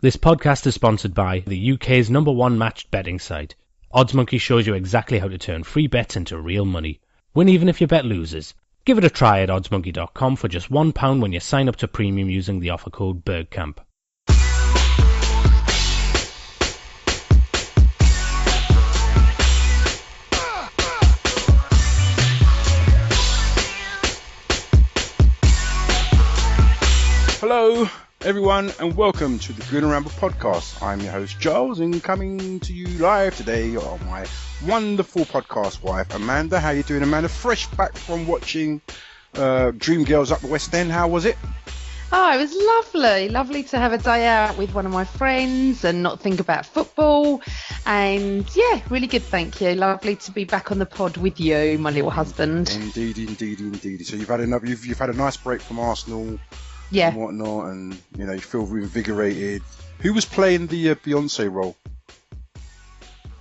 This podcast is sponsored by the UK's #1 matched betting site. OddsMonkey shows you exactly how to turn free bets into real money. Win even if your bet loses. Give it a try at oddsmonkey.com for just £1 when you sign up to premium using the offer code BERGCAMP. Hello, everyone, and welcome to the Gooner Ramble podcast. I'm your host, Giles, and coming to you live today are my wonderful podcast wife, Amanda. How you doing, Amanda? Fresh back from watching Dreamgirls up the West End. How was it? Oh, it was lovely. Lovely to have a day out with one of my friends and not think about football. And yeah, really good, thank you. Lovely to be back on the pod with you, my little husband. Indeed. So you've had a nice break from Arsenal. Yeah. And whatnot, and you feel reinvigorated. Who was playing the Beyonce role?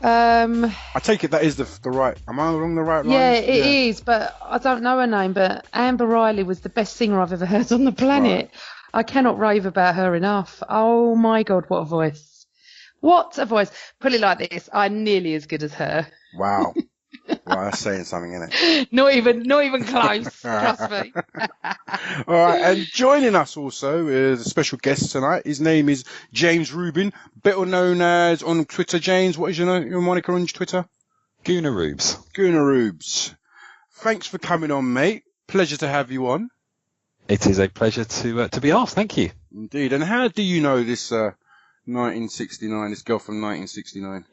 I take it that is the right. Am I along the right line? Yeah, it is, but I don't know her name. But Amber Riley was the best singer I've ever heard on the planet. Right. I cannot rave about her enough. Oh my God, what a voice! What a voice! Put it like this: I'm nearly as good as her. Wow. Well, that's saying something, isn't it? Not even close. Trust me. All right, and joining us also is a special guest tonight. His name is James Rubin, better known as on Twitter. James, what is your moniker on Twitter? Gooner Rubes. Gooner Rubes. Thanks for coming on, mate. Pleasure to have you on. It is a pleasure to be asked. Thank you. Indeed. And how do you know this 1969? This girl from 1969.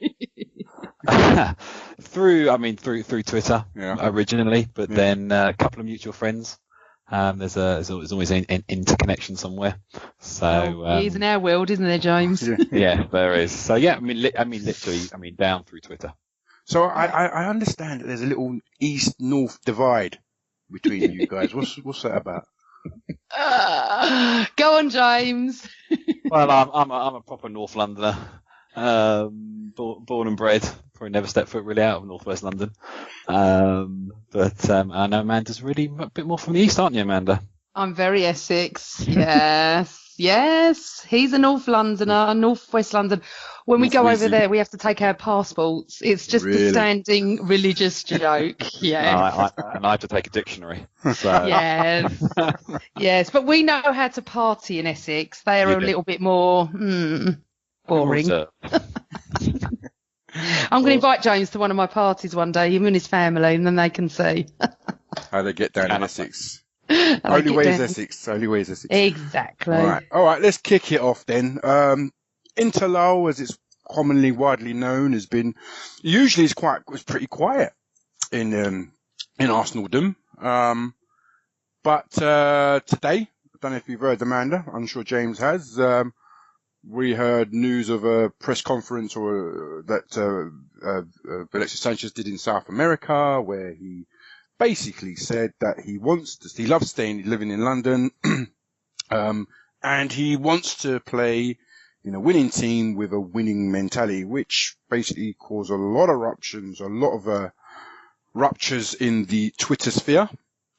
through Twitter originally, but then a couple of mutual friends. There's always an interconnection somewhere. So he's in our world, isn't there, James? Yeah, there is. So yeah, literally down through Twitter. So I understand that there's a little east-north divide between you guys. What's that about? Go on, James. Well, I'm a proper North Londoner. Born and bred. Probably never stepped foot really out of Northwest London. But I know Amanda's really a bit more from the east, aren't you, Amanda? I'm very Essex. Yes. He's a North Londoner, Northwest London. When we go over there, we have to take our passports. It's just a standing religious joke. Yeah. I have to take a dictionary. So. Yes. But we know how to party in Essex. They are a little bit more boring. I'm going to invite James to one of my parties one day, him and his family, and then they can see how they get down in Essex. Only way is Essex. Exactly. All right. Let's kick it off then. Interlull, as it's commonly widely known, has been usually was pretty quiet in Arsenaldom. But today, I don't know if you've heard, Amanda. I'm sure James has. We heard news of a press conference that Alexis Sanchez did in South America, where he basically said that he loves living in London, and he wants to play in a winning team with a winning mentality, which basically caused a lot of ruptures in the Twitter sphere,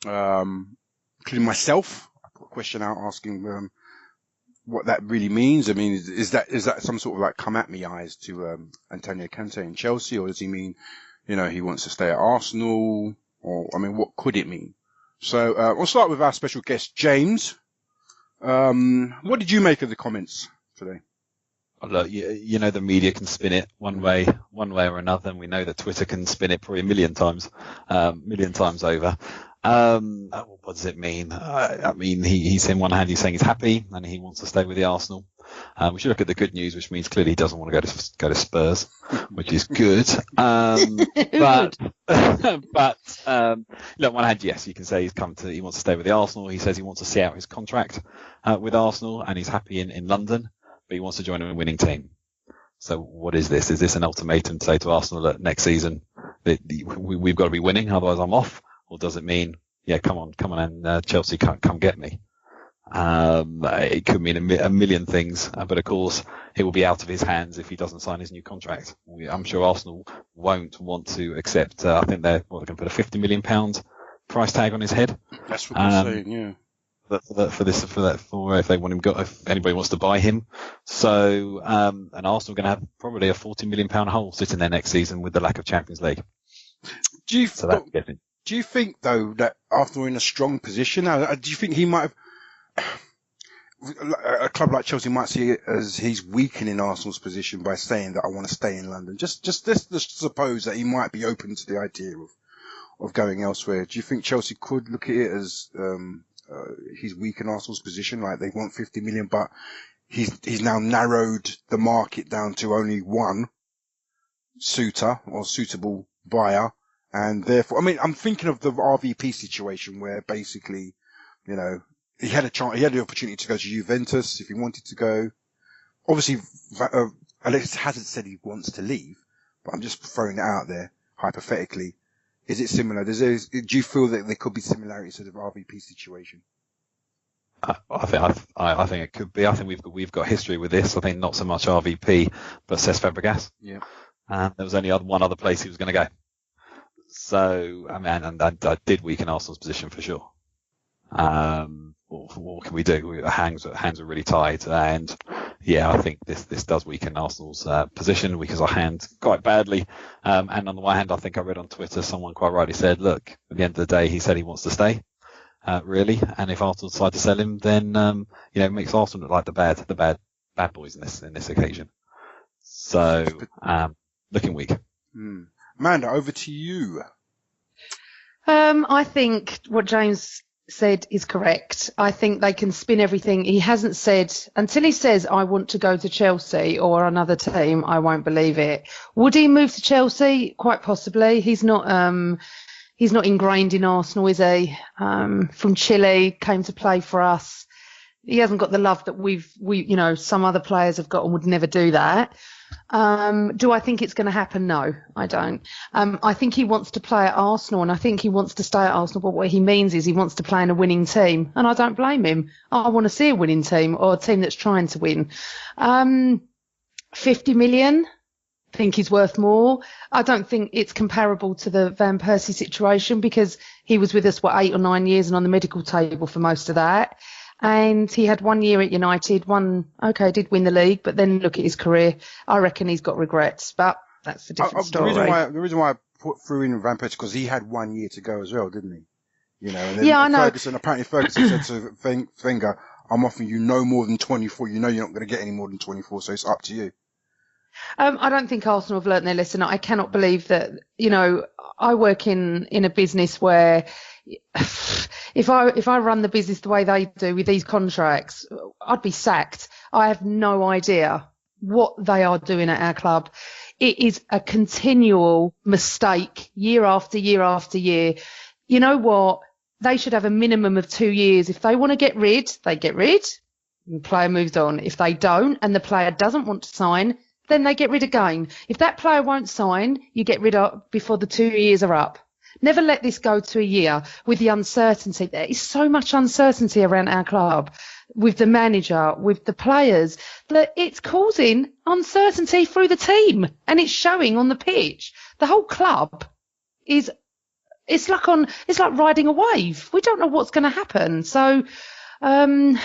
including myself. I put a question out asking what that really means. I mean, is that some sort of like come at me eyes to Antonio Conte in Chelsea, or does he mean, he wants to stay at Arsenal, or what could it mean? So we'll start with our special guest, James. What did you make of the comments today? Look, the media can spin it one way or another, and we know that Twitter can spin it probably a million times over. What does it mean? He's in one hand, he's saying he's happy and he wants to stay with the Arsenal. We should look at the good news, which means clearly he doesn't want to go to Spurs, which is good. But look, one hand, yes, you can say he wants to stay with the Arsenal. He says he wants to see out his contract with Arsenal, and he's happy in London, but he wants to join a winning team. So what is this? Is this an ultimatum to say to Arsenal that next season we've got to be winning, otherwise I'm off? Or does it mean, come on, and Chelsea come get me? It could mean a million things, but of course it will be out of his hands if he doesn't sign his new contract. I'm sure Arsenal won't want to accept. I think they're going to put a £50 million price tag on his head. That's what they're saying, yeah. for if they want him, if anybody wants to buy him. So, and Arsenal are going to have probably a £40 million hole sitting there next season with the lack of Champions League. Do you think though that Arsenal are in a strong position? Do you think he might have? A club like Chelsea might see it as he's weakening Arsenal's position by saying that I want to stay in London. Just let's suppose that he might be open to the idea of going elsewhere. Do you think Chelsea could look at it as he's weakened Arsenal's position, like they want 50 million, but he's now narrowed the market down to only one suitor or suitable buyer, and therefore, I mean, I'm thinking of the RVP situation where basically, you know, he had a chance, he had the opportunity to go to Juventus if he wanted to go. Obviously, Alexis hasn't said he wants to leave, but I'm just throwing it out there hypothetically. Is it similar? Do you feel that there could be similarities to the RVP situation? I think it could be. I think we've got history with this. I think not so much RVP, but Cesc Fabregas. Yeah. There was only one other place he was going to go. So, I mean, and that did weaken Arsenal's position for sure. What can we do? Our hands are really tied, and yeah, I think this does weaken Arsenal's position, because our hands quite badly. And on the one hand, I think I read on Twitter someone quite rightly said, look, at the end of the day, he said he wants to stay, really, and if Arsenal decide to sell him, then it makes Arsenal look like the bad boys in this occasion. So looking weak. Amanda, over to you. I think what James said is correct. I think they can spin everything. He hasn't said, until he says, I want to go to Chelsea or another team, I won't believe it. Would he move to Chelsea? Quite possibly. He's not ingrained in Arsenal, is he? From Chile, came to play for us. He hasn't got the love that some other players have got and would never do that. Do I think it's going to happen? No, I don't. I think he wants to play at Arsenal, and I think he wants to stay at Arsenal, but what he means is he wants to play in a winning team, and I don't blame him. I want to see a winning team, or a team that's trying to win. 50 million, I think he's worth more. I don't think it's comparable to the Van Persie situation, because he was with us, 8 or 9 years and on the medical table for most of that. And he had 1 year at United, did win the league, but then look at his career. I reckon he's got regrets, but that's a different story. The reason why I threw in Van Persie, because he had 1 year to go as well, didn't he? And then I know. Apparently Ferguson said to Wenger, I'm offering you no more than 24. You know you're not going to get any more than 24, so it's up to you. I don't think Arsenal have learnt their lesson. I cannot believe that, I work in a business where if I run the business the way they do with these contracts, I'd be sacked. I have no idea what they are doing at our club. It is a continual mistake year after year after year. You know what? They should have a minimum of 2 years. If they want to get rid, they get rid. The player moves on. If they don't and the player doesn't want to sign, then they get rid again. If that player won't sign, you get rid of before the 2 years are up. Never let this go to a year with the uncertainty. There is so much uncertainty around our club, with the manager, with the players, that it's causing uncertainty through the team, and it's showing on the pitch. The whole club it's like riding a wave. We don't know what's going to happen. So I'm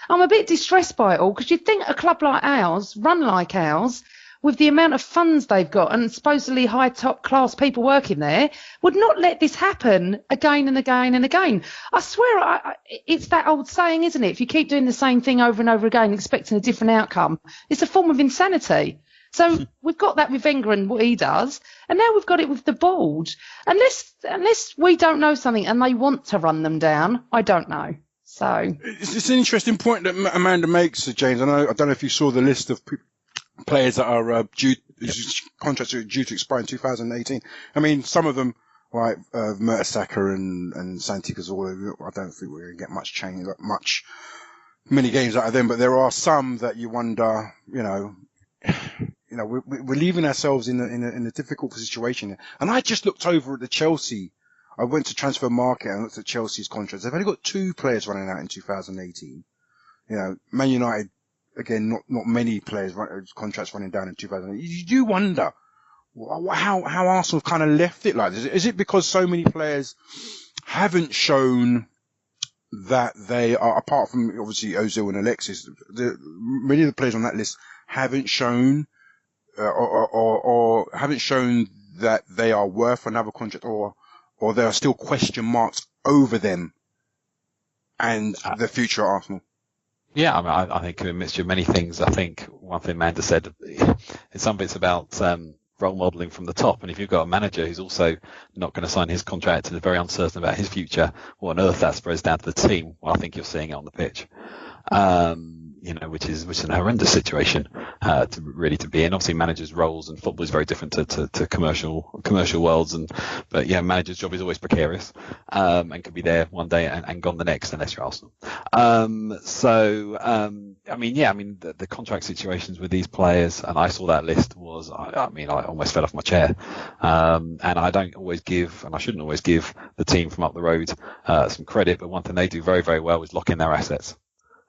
a bit distressed by it all, because you'd think a club like ours, run like ours, with the amount of funds they've got and supposedly high top class people working there, would not let this happen again and again and again. I swear, it's that old saying, isn't it? If you keep doing the same thing over and over again, expecting a different outcome, it's a form of insanity. So we've got that with Wenger and what he does, and now we've got it with the board. Unless we don't know something and they want to run them down, I don't know. So it's an interesting point that Amanda makes, James. I don't know if you saw the list of players that are contracts are due to expire in 2018. I mean, some of them, like Mertesacker and Santi Cazorla, I don't think we're going to get many games out of them. But there are some that you wonder, we're leaving ourselves in a difficult situation. And I just looked over at the Chelsea. I went to Transfer Market and looked at Chelsea's contracts. They've only got 2 players running out in 2018. Man United, again, not many players contracts running down in 2018. You do wonder how Arsenal kind of left it like this. Is it because so many players haven't shown that they are, apart from obviously Ozil and Alexis, many of the players on that list haven't shown or haven't shown that they are worth another contract, or there are still question marks over them and the future at Arsenal? Yeah, I mean, I think a mixture of many things. I think one thing Amanda said, in some bits about role modelling from the top, and if you've got a manager who's also not going to sign his contract and is very uncertain about his future, what on earth that spreads down to the team? Well, I think you're seeing it on the pitch. Which is an horrendous situation to be in. Obviously, managers' roles and football is very different to commercial worlds, but manager's job is always precarious and could be there one day and gone the next, unless you're Arsenal. The contract situations with these players, and I saw that list, I almost fell off my chair. And I don't always give, and I shouldn't always give, the team from up the road some credit, but one thing they do very, very well is lock in their assets.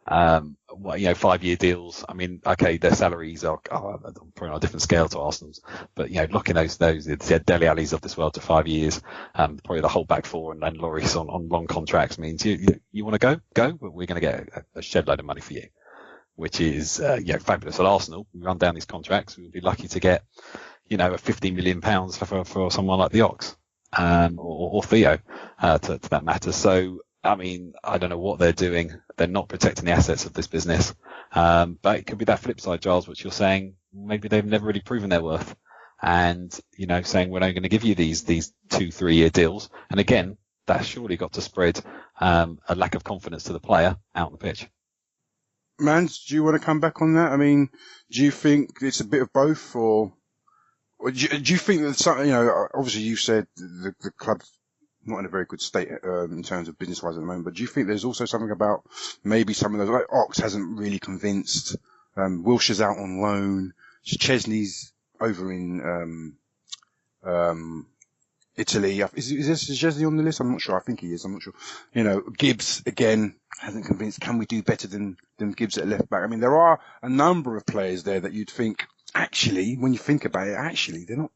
5-year deals. I mean, okay, their salaries are probably on a different scale to Arsenal's, but locking those Dele Allis of this world to 5 years, probably the whole back four and Lloris on long contracts means you want to go, but we're going to get a shed load of money for you, which is fabulous. At Arsenal, we run down these contracts, we'd be lucky to get a £15 million for someone like the Ox or Theo to that matter. So I mean, I don't know what they're doing. They're not protecting the assets of this business. But it could be that flip side, Giles, which you're saying, maybe they've never really proven their worth. And, saying we're only going to give you these 2-3 year deals. And again, that's surely got to spread a lack of confidence to the player out on the pitch. Mans, do you want to come back on that? I mean, do you think it's a bit of both, or do you think that obviously you said the club's not in a very good state in terms of business-wise at the moment, but do you think there's also something about maybe some of those, like Ox hasn't really convinced, Wilshire's out on loan, Chesney's over in Italy. Is Chesney on the list? I'm not sure. I think he is. I'm not sure. Gibbs, again, hasn't convinced. Can we do better than Gibbs at left back? I mean, there are a number of players there that you'd think, actually, when you think about it, actually, they're not,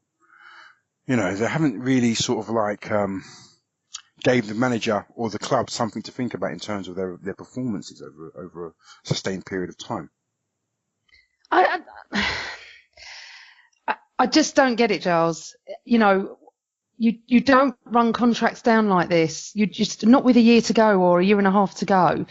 they haven't really sort of like, gave the manager or the club something to think about in terms of their performances over a sustained period of time. I just don't get it, Giles. You don't run contracts down like this. You just, not with a year to go or a year and a half to go.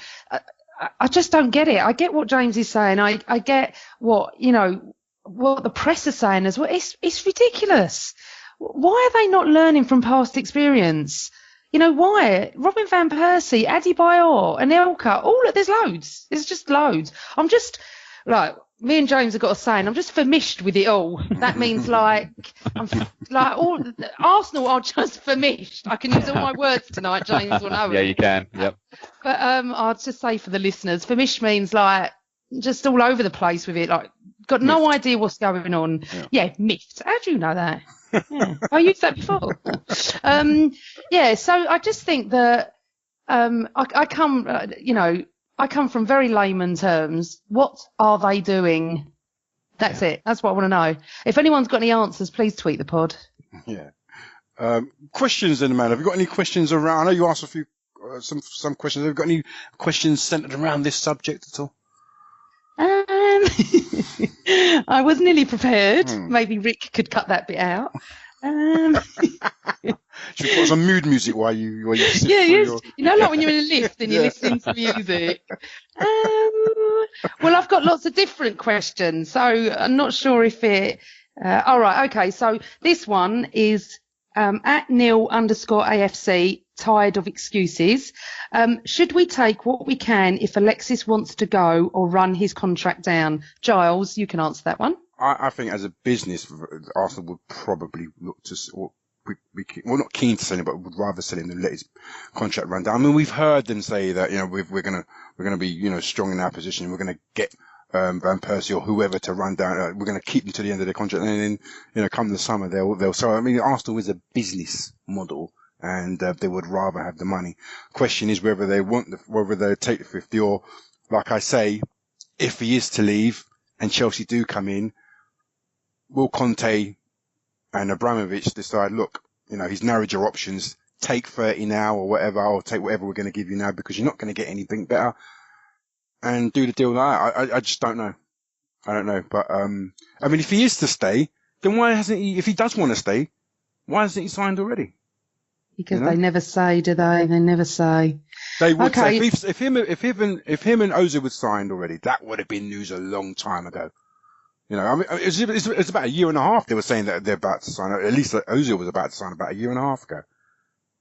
I just don't get it. I get what James is saying. I get what the press is saying as well. It's ridiculous. Why are they not learning from past experience? Why? Robin van Persie, Adebayor, Anelka, there's loads. There's just loads. I'm just, me and James have got a saying, I'm just famished with it all. That means Arsenal are just famished. I can use all my words tonight, James will know. Yeah, you can. Yep. But I'll just say for the listeners, famished means just all over the place with it, got no idea what's going on. Yeah, miffed. How do you know that? Yeah, I used that before. So I just think that I come from very layman terms. What are they doing? That's it. That's what I want to know. If anyone's got any answers, please tweet the pod. Yeah. Questions then, man. Have you got any questions around? I know you asked a few, some questions. Have you got any questions centered around this subject at all? I was nearly prepared. Maybe Rick could cut that bit out. Should we put some mood music while you sit like when you're in a lift and you're listening to music. Well, I've got lots of different questions, so I'm not sure if it. All right, okay. So this one is at Neil_AFC. Tired of excuses. Should we take what we can if Alexis wants to go or run his contract down? Giles, you can answer that one. I think as a business, Arsenal would probably look to, not keen to sell him, but would rather sell him than let his contract run down. I mean, we've heard them say that, we're gonna be, strong in our position. We're gonna get Van Persie or whoever to run down. We're gonna keep them to the end of their contract, and then, come the summer, they'll. So I mean, Arsenal is a business model, and they would rather have the money. Question is whether they take the 50, or, like I say, if he is to leave and Chelsea do come in, will Conte and Abramovich decide, look, he's narrowed your options, take 30 now or whatever, or take whatever we're going to give you now because you're not going to get anything better, and do the deal like that. I just don't know. I don't know. But, I mean, if he is to stay, then why hasn't he, if he does want to stay, why hasn't he signed already? Because they never say, do they? They never say. They would say, if him and Ozil was signed already, that would have been news a long time ago. You know, I mean, it's about a year and a half they were saying that they're about to sign. At least Ozil was about to sign about a year and a half ago.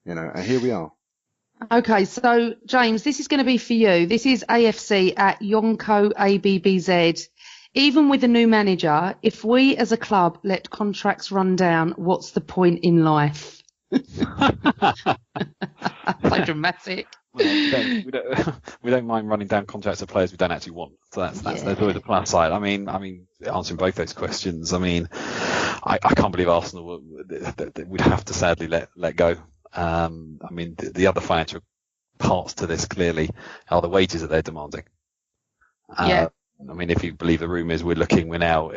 You know, and here we are. Okay, so James, this is going to be for you. This is AFC at Yonko ABBZ. Even with a new manager, if we as a club let contracts run down, what's the point in life? So dramatic. Well, we don't mind running down contracts of players we don't actually want. So that's always the plus side. I mean, answering both those questions, I mean, I can't believe Arsenal would have to sadly let go. I mean, the other financial parts to this clearly are the wages that they're demanding. I mean, if you believe the rumours, we're now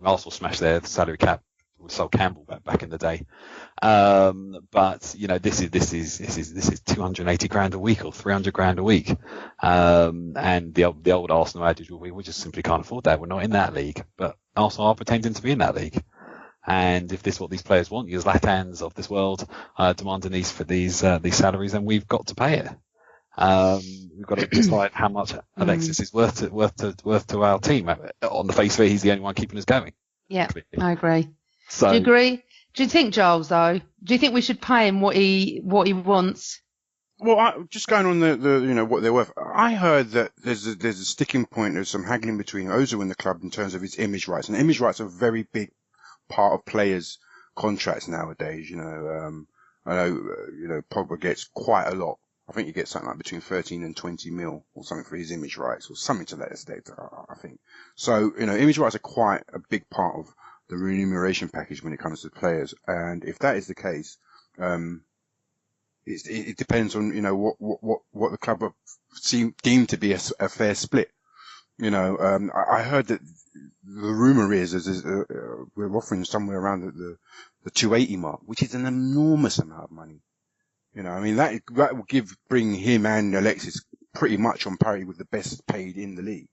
Arsenal smashed their salary cap with Sol Campbell back in the day. But you know, this is 280 grand a week or 300 grand a week. And the old Arsenal adage, well, we just simply can't afford that. We're not in that league, but Arsenal are pretending to be in that league. And if this is what these players want, you Zlatans of this world demanding these salaries, then we've got to pay it. We've got to decide how much Alexis is worth to our team. On the face of it, he's the only one keeping us going. Yeah, I agree. So, do you agree? Do you think, Giles, though? Do you think we should pay him what he wants? Well, just going on the what they're worth. I heard that there's a sticking point. There's some haggling between Ozil and the club in terms of his image rights, and image rights are a very big part of players' contracts nowadays. You know, I know, Pogba gets quite a lot. I think he gets something like between 13 and 20 mil or something for his image rights or something to that extent, I think. So, you know, image rights are quite a big part of the remuneration package when it comes to players. And if that is the case, it depends on, you know, what the club deemed to be a fair split. You know, I heard that the rumor is we're offering somewhere around the 280 mark, which is an enormous amount of money. You know, I mean, that will bring him and Alexis pretty much on parity with the best paid in the league.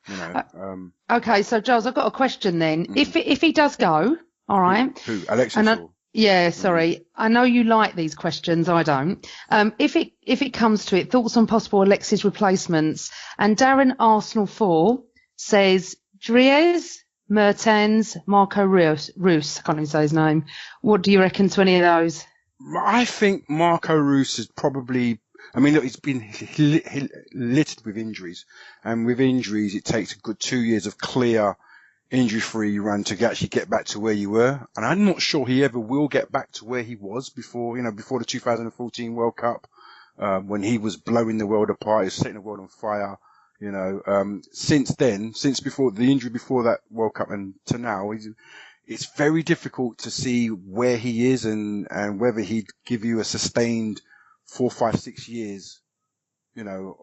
You know. Okay, so Giles, I've got a question then. If he does go, all right. Who Alexis? Yeah, sorry. I know you like these questions. I don't. If it comes to it, thoughts on possible Alexis replacements. And Darren Arsenal 4 says Dries, Mertens, Marco Reus. I can't even say his name. What do you reckon to any of those? I think Marco Reus is probably. I mean, look, he's been littered with injuries, and with injuries, it takes a good 2 years of clear, injury-free run to actually get back to where you were. And I'm not sure he ever will get back to where he was before the 2014 World Cup, when he was blowing the world apart, he was setting the world on fire. You know, since then, before the injury before that World Cup and to now, it's very difficult to see where he is and whether he'd give you a sustained 4, 5, 6 years, you know,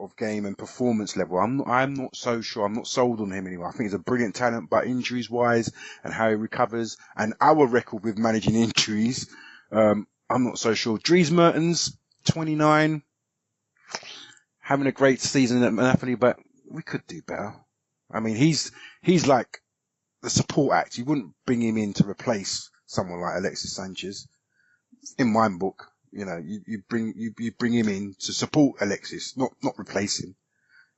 of game and performance level. I'm not so sure. I'm not sold on him anymore. I think he's a brilliant talent, but injuries wise and how he recovers and our record with managing injuries, I'm not so sure. Dries Mertens, 29, having a great season at Napoli, but we could do better. I mean, he's like the support act. You wouldn't bring him in to replace someone like Alexis Sanchez. In my book, you know, you bring him in to support Alexis, not replace him.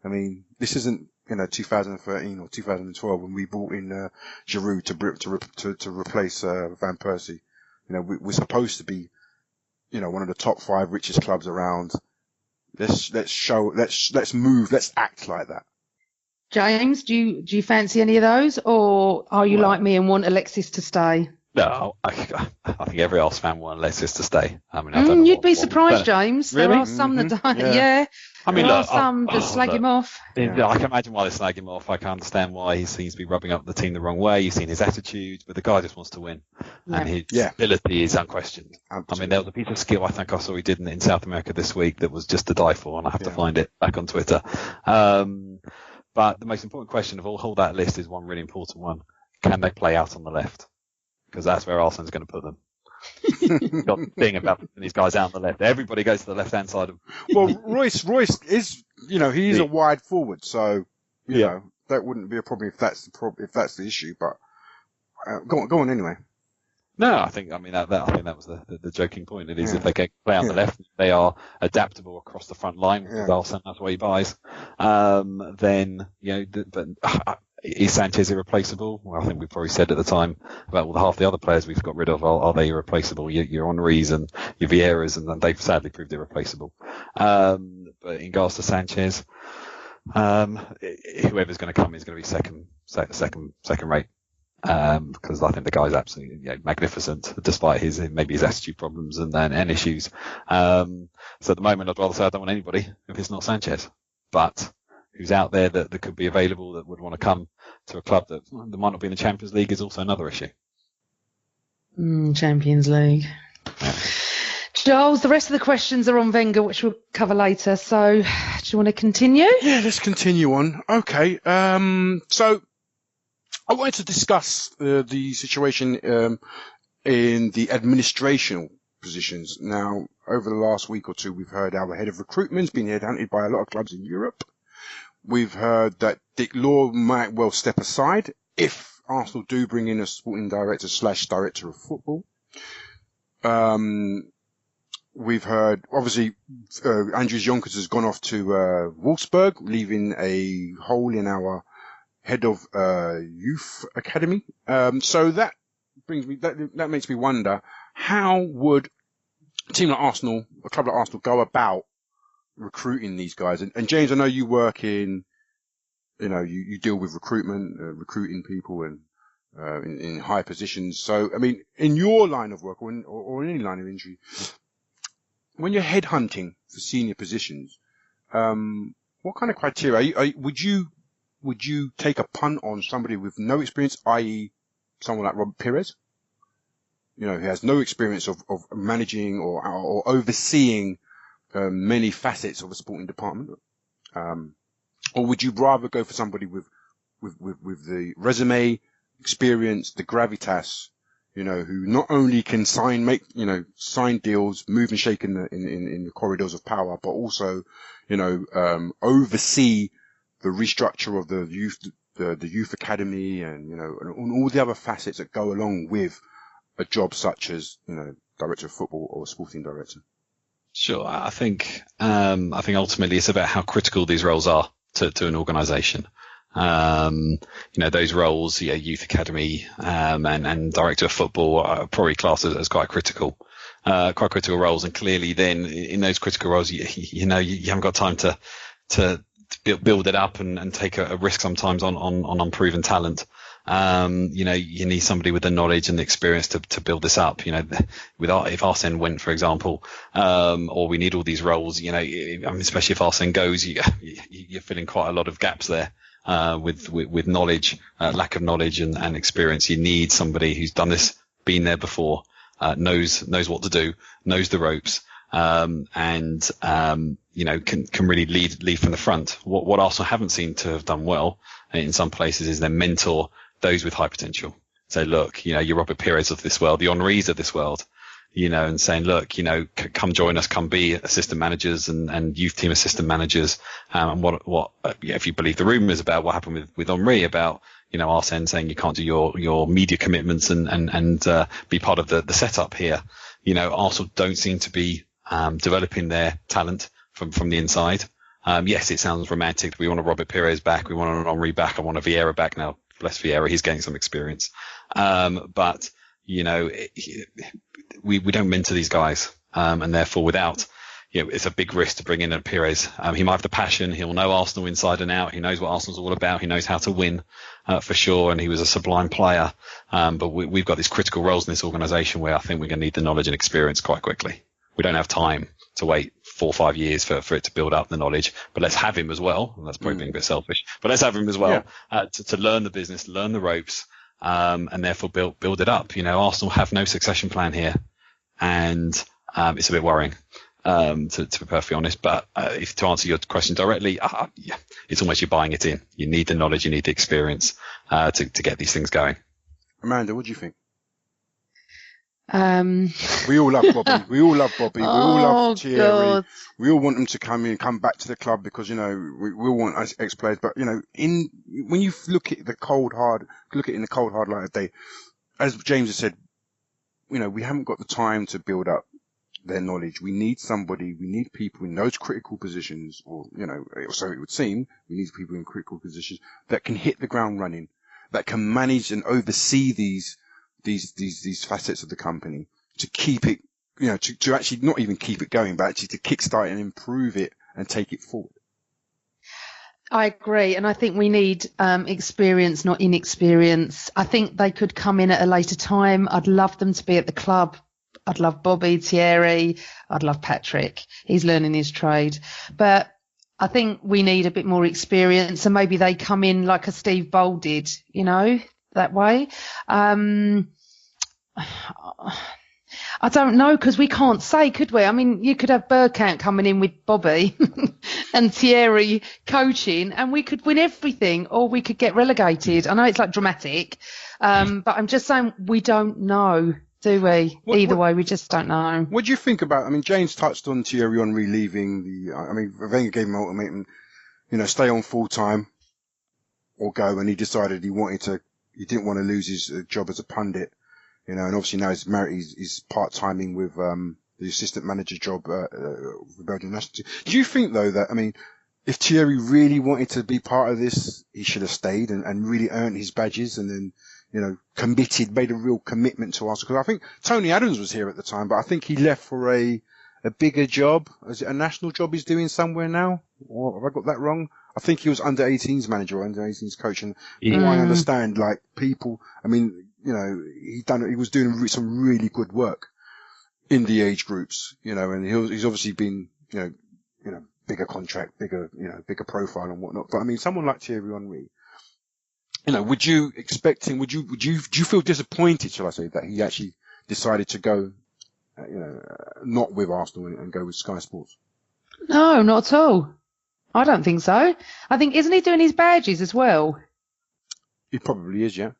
I mean, this isn't, you know, 2013 or 2012 when we brought in Giroud to replace Van Persie. You know, we're supposed to be, you know, one of the top 5 richest clubs around. Let's move, let's act like that. James, do you fancy any of those, or are you like me and want Alexis to stay? No, I think every Arsenal fan wants Alexis to stay. I mean, I don't know you'd be surprised, James. Really? There are some that don't. Yeah. I mean, there are some that slag him off. Yeah. I can imagine why they slag him off. I can understand why he seems to be rubbing up the team the wrong way. You've seen his attitude, but the guy just wants to win, and his ability is unquested. Absolutely. I mean, there was a piece of skill I think I saw he did in South America this week that was just to die for, and I have to find it back on Twitter. But the most important question of all that list is one really important one: can they play out on the left? Because that's where Arsenal's going to put them. got the thing about putting these guys out on the left. Everybody goes to the left-hand side of. Well, Royce is, he's a wide forward, so you know that wouldn't be a problem if that's the issue. But go on anyway. No, I think that was the joking point. It is if they get play on the left, they are adaptable across the front line, which is Arsene, that's what he buys. Then but is Sanchez irreplaceable? Well, I think we probably said at the time about half the other players we've got rid of are they irreplaceable? Your Henrys and your Vieiras, and they've sadly proved irreplaceable. But in regards to Sanchez, whoever's going to come is going to be second rate. Because I think the guy's absolutely magnificent, despite his attitude problems and issues. So at the moment, I'd rather say I don't want anybody if it's not Sanchez. But who's out there that could be available that would want to come to a club that might not be in the Champions League is also another issue. Champions League. Yeah. Giles, the rest of the questions are on Wenger, which we'll cover later. So, do you want to continue? Yeah, let's continue on. Okay. So I wanted to discuss the situation in the administrational positions. Now, over the last week or two, we've heard our head of recruitment's been headhunted by a lot of clubs in Europe. We've heard that Dick Law might well step aside if Arsenal do bring in a sporting director / director of football. We've heard, obviously, Andries Jonkers has gone off to Wolfsburg, leaving a hole in our head of youth academy. So that brings me, that makes me wonder, how would a team like Arsenal, a club like Arsenal, go about recruiting these guys? And James, I know you work in, you deal with recruitment, recruiting people and in high positions. So, I mean, in your line of work or in any line of injury, when you're headhunting for senior positions, what kind of criteria would you take a punt on somebody with no experience, i.e. someone like Robert Pires, who has no experience of managing or overseeing many facets of a sporting department? Or would you rather go for somebody with the resume, experience, the gravitas, who not only can sign deals, move and shake in the corridors of power, but also, oversee the restructure of the youth academy and all the other facets that go along with a job such as director of football or sporting director? Sure, I think ultimately it's about how critical these roles are to an organisation. Those roles, youth academy and director of football are probably classed as quite critical roles, and clearly then in those critical roles, you haven't got time to build it up and take a risk sometimes on unproven talent. You need somebody with the knowledge and the experience to build this up. If Arsene went, for example, or we need all these roles, especially if Arsene goes, you're filling quite a lot of gaps there. With knowledge, lack of knowledge and experience. You need somebody who's done this, been there before, knows what to do, knows the ropes, can really lead from the front. What Arsenal haven't seemed to have done well in some places is then mentor those with high potential. Say, look, you're Robert Pires of this world, the Henrys of this world, and saying, look, come join us, come be assistant managers and youth team assistant managers. And what if you believe the rumours about what happened with Henry about, Arsene saying you can't do your media commitments and be part of the setup here. Arsenal don't seem to be developing their talent from the inside. Yes, it sounds romantic. We want a Robert Pires back. We want an Henry back. I want a Vieira back now. Bless Vieira. He's getting some experience. But we don't mentor these guys. And therefore without, it's a big risk to bring in a Pires. He might have the passion. He'll know Arsenal inside and out. He knows what Arsenal's all about. He knows how to win, for sure. And he was a sublime player. But we've got these critical roles in this organisation where I think we're going to need the knowledge and experience quite quickly. We don't have time to wait 4 or 5 years for it to build up the knowledge, but let's have him as well. And that's probably being a bit selfish, but let's have him as well, to learn the business, learn the ropes, and therefore build it up. Arsenal have no succession plan here, and it's a bit worrying, to be perfectly honest. But to answer your question directly, it's almost you're buying it in. You need the knowledge, you need the experience to get these things going. Amanda, what do you think? We all love Bobby. We all love Bobby. We all love Thierry. God. We all want them to come back to the club because, we all want us ex-players. But, when you look at it in the cold, hard light of day, as James has said, we haven't got the time to build up their knowledge. We need people in those critical positions, or, so it would seem, we need people in critical positions that can hit the ground running, that can manage and oversee these facets of the company to keep it, to actually not even keep it going, but actually to kickstart and improve it and take it forward. I agree, and I think we need experience, not inexperience. I think they could come in at a later time. I'd love them to be at the club. I'd love Bobby, Thierry. I'd love Patrick. He's learning his trade. But I think we need a bit more experience, and maybe they come in like a Steve Bold did, that way. I don't know, because we can't say, could we? I mean, you could have Bergkamp coming in with Bobby and Thierry coaching, and we could win everything, or we could get relegated. I know it's like dramatic, but I'm just saying we don't know, do we? Either way, we just don't know. What do you think about? I mean, James touched on Thierry Henry leaving Wenger gave him an ultimatum, stay on full time or go, and he decided he didn't want to lose his job as a pundit. And obviously now he's part-timing with the assistant manager job for Belgian national team. Do you think, though, that, if Thierry really wanted to be part of this, he should have stayed and really earned his badges and then, made a real commitment to Arsenal? Because I think Tony Adams was here at the time, but I think he left for a bigger job. Is it a national job he's doing somewhere now? Or have I got that wrong? I think he was under 18s manager or under 18s coach. And from what I understand, people, he was doing some really good work in the age groups, and he's obviously been, bigger contract, bigger profile and whatnot. But someone like Thierry Henry, would you expect him, do you feel disappointed, shall I say, that he actually decided to go, not with Arsenal and go with Sky Sports? No, not at all. I don't think so. I think, isn't he doing his badges as well? He probably is, yeah.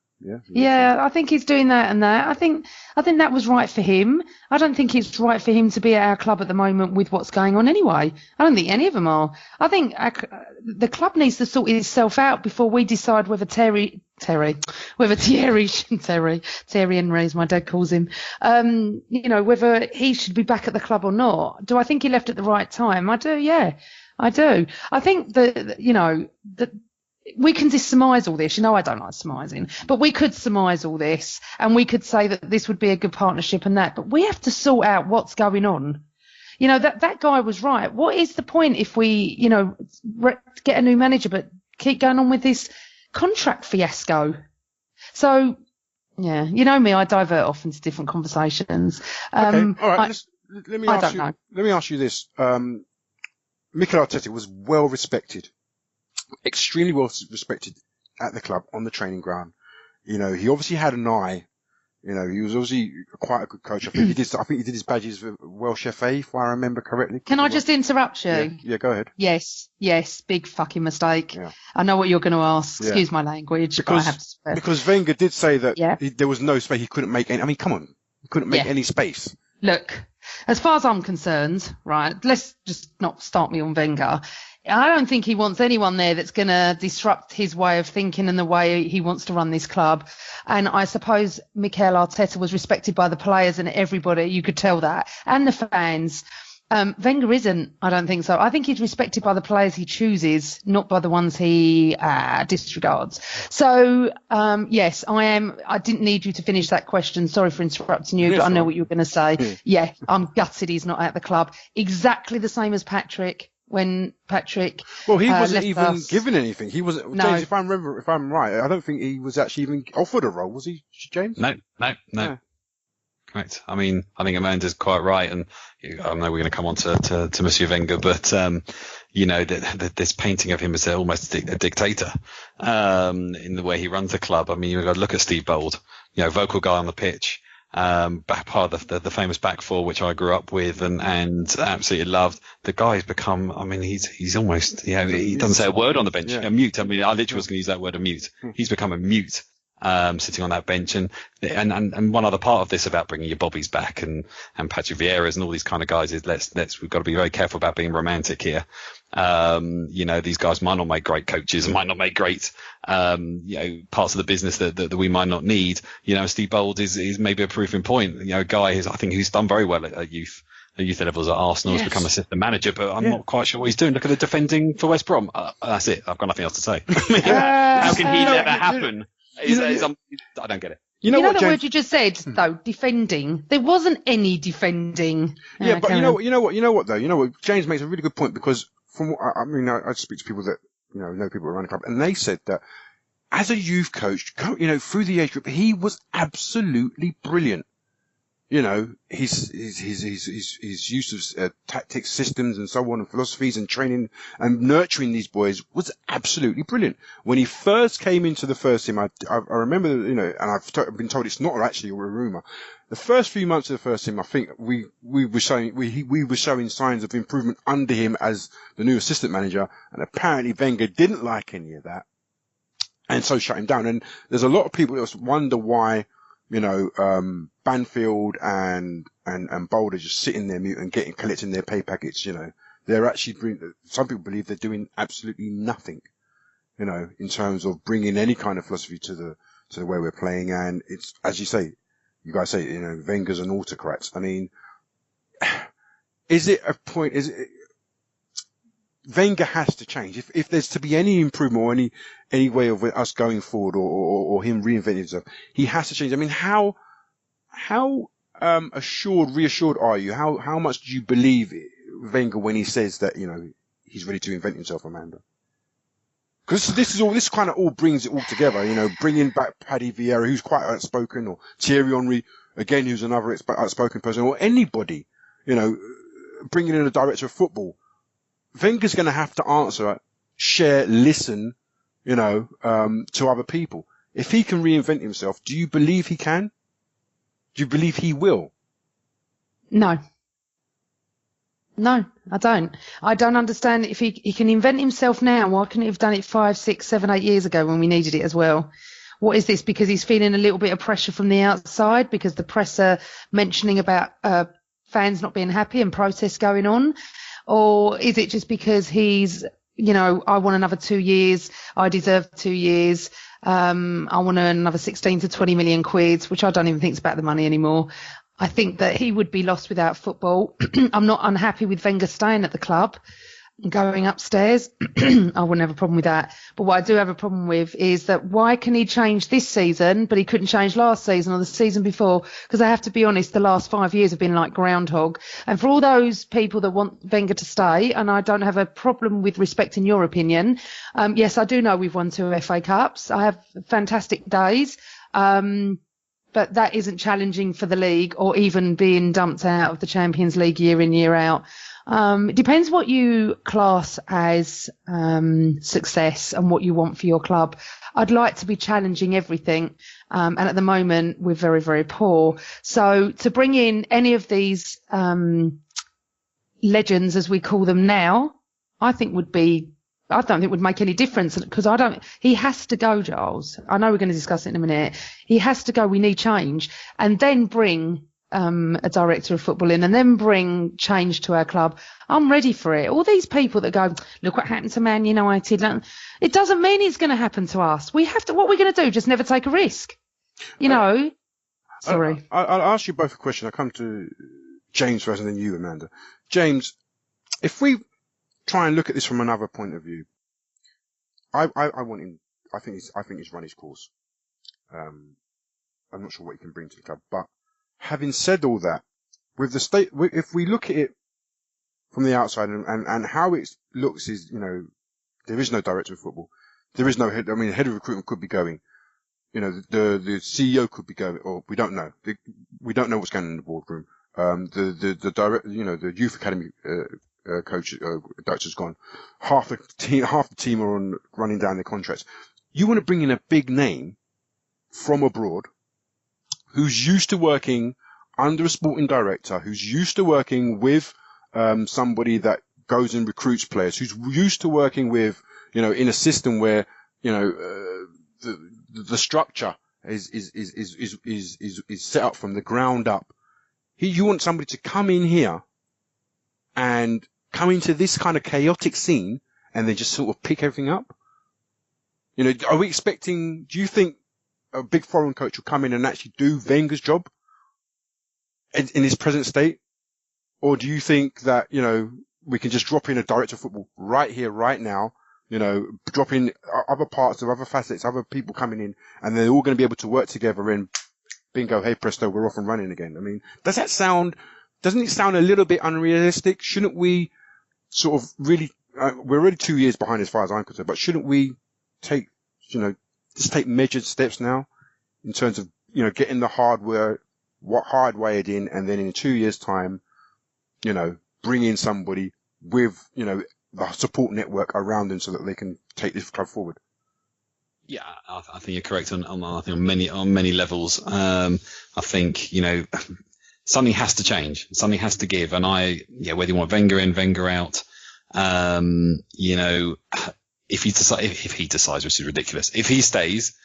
Yeah, I think he's doing that and that. I think that was right for him. I don't think it's right for him to be at our club at the moment with what's going on anyway. I don't think any of them are. I think the club needs to sort itself out before we decide whether Thierry Henry, as my dad calls him, whether he should be back at the club or not. Do I think he left at the right time? I do, yeah. I do. I think that we can just surmise all this. I don't like surmising, but we could surmise all this and we could say that this would be a good partnership and that, but we have to sort out what's going on. That guy was right. What is the point if we, get a new manager, but keep going on with this contract fiasco? So, yeah, me, I divert off into different conversations. Okay. All right. Let me ask you this. Mikel Arteta was well respected. Extremely well respected at the club on the training ground. He obviously had an eye. He was obviously quite a good coach. I think he did his badges with Welsh FA, if I remember correctly. Can I just interrupt you? Yeah, go ahead. Yes, big fucking mistake. Yeah. I know what you're going to ask. Excuse my language, but I have to swear. Because Wenger did say that there was no space. He couldn't make any. Come on, he couldn't make any space. Look, as far as I'm concerned, right, let's just not start me on Wenger. I don't think he wants anyone there that's going to disrupt his way of thinking and the way he wants to run this club. And I suppose Mikel Arteta was respected by the players and everybody. You could tell that. And the fans. Wenger isn't. I don't think so. I think he's respected by the players he chooses, not by the ones he disregards. So, yes, I am. I didn't need you to finish that question. Sorry for interrupting you, but I know what you were going to say. Yeah, I'm gutted he's not at the club. Exactly the same as Patrick. When Patrick he wasn't even us. given anything. He wasn't. No. James, if I'm right, I don't think he was actually even offered a role. Was he, James? No. Yeah. Correct. I think Amanda's quite right, and I know we're going to come on to Monsieur Wenger, but this painting of him as almost a dictator in the way he runs the club. You've got to look at Steve Bold, vocal guy on the pitch. Back part of the famous back four, which I grew up with and absolutely loved. The guy's become, he's almost, he doesn't say a word on the bench. Yeah. A mute. I literally was going to use that word, a mute. He's become a mute. sitting on that bench. And one other part of this about bringing your Bobbies back and Patrick Vieira's and all these kind of guys is we've got to be very careful about being romantic here. These guys might not make great coaches, might not make great, parts of the business that we might not need. Steve Bold is maybe a proving point. A guy who's done very well at youth levels at Arsenal, has become assistant manager, but I'm not quite sure what he's doing. Look at the defending for West Brom. That's it. I've got nothing else to say. How can he never happen? I don't get it. You know what, the word you just said, though, defending. There wasn't any defending. Yeah, but you know what, James makes a really good point, because from what I speak to people that, know people around the club, and they said that as a youth coach, through the age group, he was absolutely brilliant. His use of tactics, systems, and so on, and philosophies, and training and nurturing these boys was absolutely brilliant. When he first came into the first team, I remember, and I've been told it's not actually a rumor. The first few months of the first team, I think we were showing signs of improvement under him as the new assistant manager, and apparently Wenger didn't like any of that, and so shut him down. And there's a lot of people that wonder why. Banfield and Boulder just sitting there mute and collecting their pay packets, they're actually some people believe they're doing absolutely nothing, in terms of bringing any kind of philosophy to the way we're playing. And it's, as you guys say, Wenger's an autocrat. I mean, Wenger has to change. If there's to be any improvement or any way of us going forward or him reinventing himself, he has to change. I mean, how reassured are you? How much do you believe Wenger when he says that, he's ready to invent himself, Amanda? Because this kind of all brings it all together, bringing back Paddy Vieira, who's quite outspoken, or Thierry Henry, again, who's another outspoken person, or anybody, bringing in a director of football. Wenger's going to have to answer, share, listen, to other people. If he can reinvent himself, do you believe he can? Do you believe he will? No, I don't. I don't understand if he can invent himself now. Why couldn't he have done it 5, 6, 7, 8 years ago when we needed it as well? What is this? Because he's feeling a little bit of pressure from the outside because the press are mentioning about fans not being happy and protests going on? Or is it just because he's, I want another 2 years, I deserve 2 years, I want to earn another 16 to 20 million quid, which I don't even think is about the money anymore. I think that he would be lost without football. I'm not unhappy with Wenger staying at the club and going upstairs. I wouldn't have a problem with that. But what I do have a problem with is that why can he change this season, but he couldn't change last season or the season before? Because I have to be honest, the last 5 years have been like groundhog. And for all those people that want Wenger to stay, and I don't have a problem with respecting your opinion, yes, I do know we've won 2 FA Cups. I have fantastic days. But that isn't challenging for the league or even being dumped out of the Champions League year in, year out. It depends what you class as success and what you want for your club. I'd like to be challenging everything, and at the moment we're very, very poor. So to bring in any of these legends, as we call them now, I don't think would make any difference, because he has to go, Giles. I know we're going to discuss it in a minute. He has to go. We need change, and then bring a director of football in, and then bring change to our club. I'm ready for it. All these people that go, look what happened to Man United. It doesn't mean it's going to happen to us. We have to. What we're going to do? Just never take a risk. Sorry. I'll ask you both a question. I'll come to James first, and then you, Amanda. James, if we try and look at this from another point of view, I want him. I think he's run his course. I'm not sure what he can bring to the club, but having said all that, with the state, if we look at it from the outside and how it looks is, there is no director of football. There is no head. I mean, the head of recruitment could be going. The CEO could be going, or we don't know. We don't know what's going on in the boardroom. The direct, the youth academy coach, director's gone. Half the team are running down their contracts. You want to bring in a big name from abroad, who's used to working under a sporting director, who's used to working with somebody that goes and recruits players, who's used to working with, in a system where, the structure is set up from the ground up. You want somebody to come in here and come into this kind of chaotic scene and then just sort of pick everything up. You know, are we expecting? Do you think a big foreign coach will come in and actually do Wenger's job in his present state? Or do you think that, you know, we can just drop in a director of football right here, right now, you know, drop in other parts of other facets, other people coming in, and they're all going to be able to work together and bingo, hey presto, we're off and running again. I mean, doesn't it sound a little bit unrealistic? Shouldn't we sort of really, we're already 2 years behind as far as I'm concerned, but shouldn't we take measured steps now in terms of, you know, getting the hardwired in, and then in 2 years time, you know, bring in somebody with, you know, the support network around them so that they can take this club forward. Yeah, I think you're correct on many levels. I think, you know, something has to change, something has to give, and whether you want Wenger in, Wenger out, you know, if he decides, which is ridiculous, if he stays,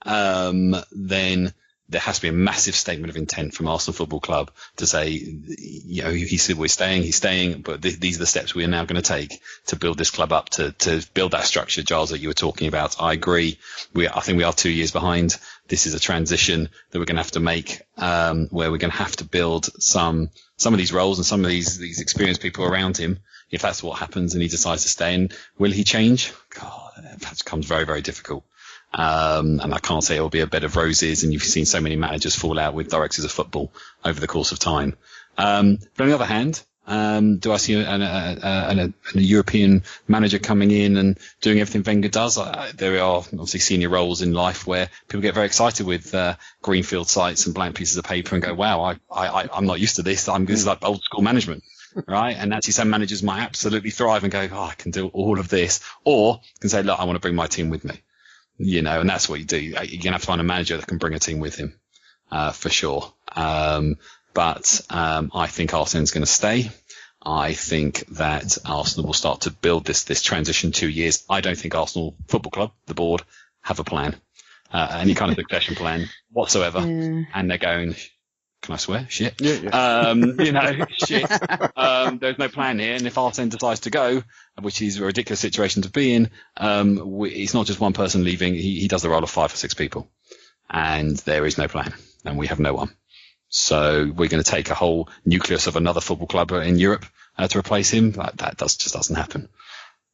then there has to be a massive statement of intent from Arsenal Football Club to say, you know, he said he's staying, but these are the steps we are now going to take to build this club up, to build that structure, Giles, that you were talking about. I agree. I think we are 2 years behind. This is a transition that we're going to have to make, where we're going to have to build some of these roles and some of these experienced people around him. If that's what happens and he decides to stay, and will he change? God, that becomes very, very difficult. And I can't say it will be a bed of roses, and you've seen so many managers fall out with directors of football over the course of time. But on the other hand, do I see a European manager coming in and doing everything Wenger does? There are obviously senior roles in life where people get very excited with greenfield sites and blank pieces of paper and go, wow, I'm not used to this. This is like old school management. Right. And actually some managers might absolutely thrive and go, I can do all of this, or can say, look, I want to bring my team with me. You know, and that's what you do. You're going to have to find a manager that can bring a team with him, for sure. But I think Arsene's going to stay. I think that Arsenal will start to build this transition 2 years. I don't think Arsenal Football Club, the board, have a plan, any kind of succession plan whatsoever. Yeah. And they're going, can I swear? Shit. Yeah. You know, shit. There's no plan here. And if Arsene decides to go, which is a ridiculous situation to be in, it's not just one person leaving. He does the role of 5 or 6 people. And there is no plan. And we have no one. So we're going to take a whole nucleus of another football club in Europe to replace him. That just doesn't happen.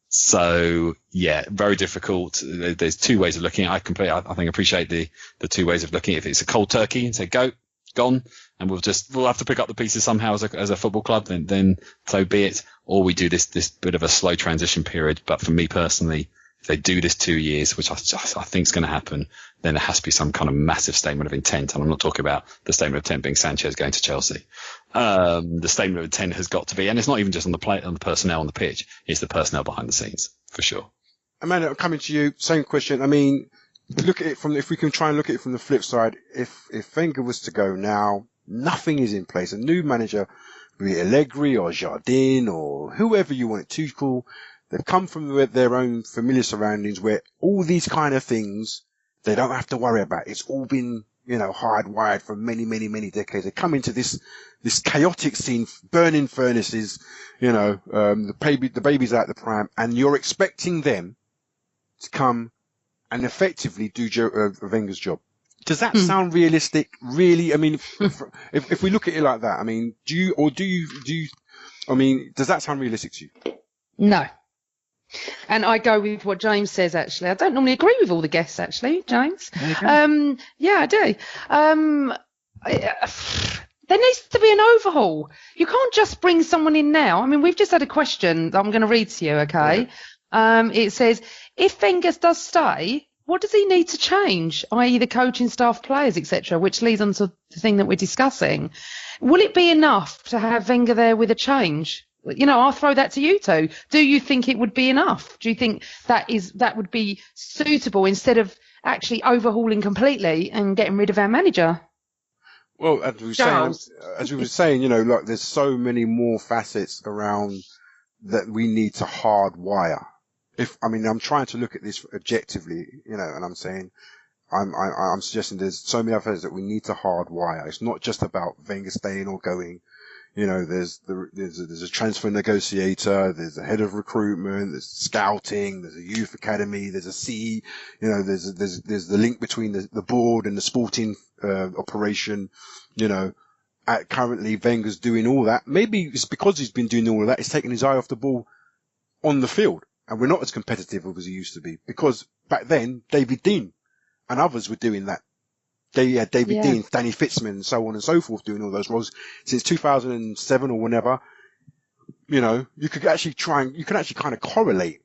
So yeah, very difficult. There's 2 ways of looking at it. I think appreciate the 2 ways of looking at it. If it's a cold turkey and say go, gone, and we'll have to pick up the pieces somehow as a football club, then so be it. Or we do this bit of a slow transition period. But for me personally, if they do this 2 years, which I think is going to happen, then there has to be some kind of massive statement of intent. And I'm not talking about the statement of intent being Sanchez going to Chelsea. The statement of intent has got to be, and it's not even just on the personnel on the pitch, it's the personnel behind the scenes, for sure. Amanda, coming to you, same question. I mean, look at it if we can try and look at it from the flip side, if Wenger was to go now, nothing is in place. A new manager, be it Allegri or Jardine or whoever you want it to call, they've come from their own familiar surroundings where all these kind of things they don't have to worry about. It's all been, you know, hardwired for many, many, many decades. They come into this chaotic scene, burning furnaces, you know, the baby's out the pram, and you're expecting them to come and effectively do Wenger's job. Does that sound realistic? Really? I mean, if we look at it like that, I mean, I mean, does that sound realistic to you? No. And I go with what James says, actually. I don't normally agree with all the guests, actually, James. Yeah, I do. There needs to be an overhaul. You can't just bring someone in now. I mean, we've just had a question that I'm going to read to you, okay? Yeah. It says, if Wenger does stay, what does he need to change, i.e. the coaching staff, players, etc., which leads on to the thing that we're discussing. Will it be enough to have Wenger there with a change? You know, I'll throw that to you two. Do you think it would be enough? Do you think that would be suitable instead of actually overhauling completely and getting rid of our manager? Well, as we were saying, you know, like there's so many more facets around that we need to hardwire. I'm trying to look at this objectively, you know, and I'm saying, I'm suggesting there's so many other things that we need to hardwire. It's not just about Wenger staying or going. You know, there's a transfer negotiator, there's a head of recruitment, there's scouting, there's a youth academy, there's a C, you know, there's the link between the board and the sporting, operation, you know. Currently Wenger's doing all that. Maybe it's because he's been doing all of that, he's taking his eye off the ball on the field. And we're not as competitive as he used to be. Because back then, David Dean and others were doing that. They had David Dean, Danny Fitzman, and so on and so forth doing all those roles since 2007 or whenever. You know, you could actually kind of correlate,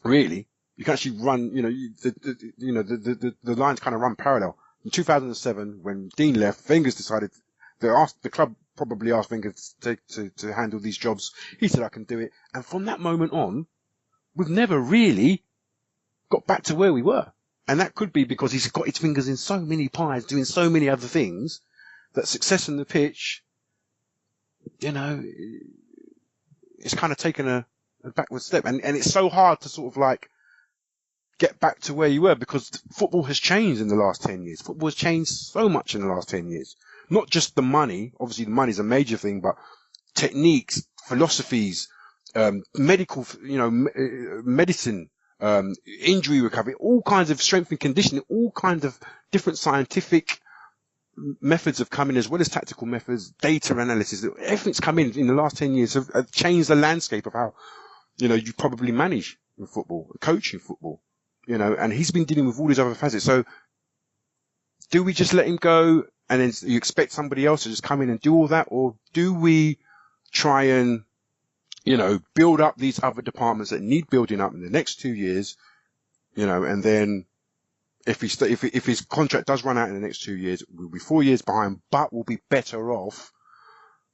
really. You can actually run, you know, the lines kind of run parallel. In 2007, when Dean left, Wenger's decided, the club probably asked Wenger to handle these jobs. He said, I can do it. And from that moment on, we've never really got back to where we were. And that could be because he's got his fingers in so many pies, doing so many other things, that success on the pitch, you know, it's kind of taken a backward step. And it's so hard to sort of like get back to where you were because football has changed in the last 10 years. Football has changed so much in the last 10 years. Not just the money. Obviously the money is a major thing, but techniques, philosophies, medical, you know, medicine, injury recovery, all kinds of strength and conditioning, all kinds of different scientific methods have come in as well as tactical methods, data analysis. Everything's come in the last 10 years have changed the landscape of how, you know, you probably manage in football, coach in football, you know, and he's been dealing with all these other facets. So do we just let him go and then you expect somebody else to just come in and do all that? Or do we try and, you know, build up these other departments that need building up in the next 2 years, you know, and then if his contract does run out in the next 2 years, we'll be 4 years behind, but we'll be better off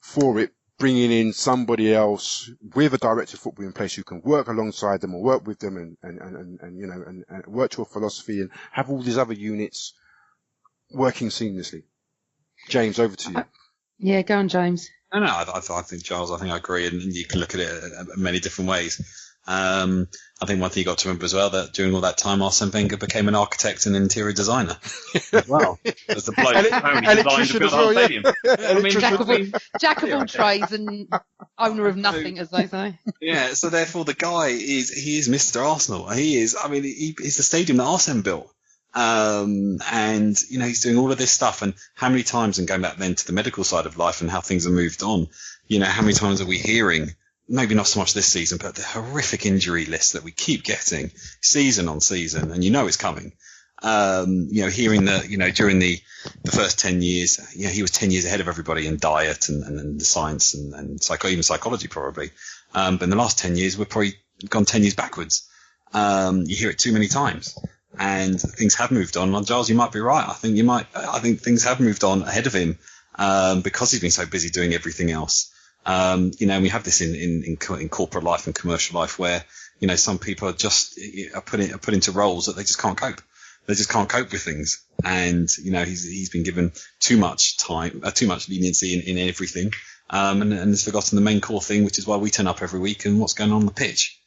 for it, bringing in somebody else with a director of football in place who can work alongside them or work with them and you know, and work to a philosophy and have all these other units working seamlessly. James, over to you. Yeah, go on, James. No, I think, Giles, I agree, and you can look at it many different ways. I think one thing you got to remember as well, that during all that time, Arsene Wenger became an architect and interior designer as well. As the bloke who designed to build our stadium. I mean, jack of all trades and owner of nothing, as they say. Yeah, so therefore the guy is Mr. Arsenal. He is, I mean, he's the stadium that Arsene built. And, you know, he's doing all of this stuff, and how many times, and going back then to the medical side of life and how things have moved on, you know, how many times are we hearing, maybe not so much this season, but the horrific injury list that we keep getting season on season, and you know it's coming. You know, hearing that, you know, during the first 10 years, you know, he was 10 years ahead of everybody in diet and the science and even psychology probably. But in the last 10 years, we've probably gone 10 years backwards. You hear it too many times. And things have moved on. Well, Giles, you might be right. I think things have moved on ahead of him, because he's been so busy doing everything else. You know, we have this in corporate life and commercial life where, you know, some people are just put into roles that they just can't cope. They just can't cope with things. And, you know, he's been given too much time, too much leniency in everything. And has forgotten the main core thing, which is why we turn up every week and what's going on the pitch.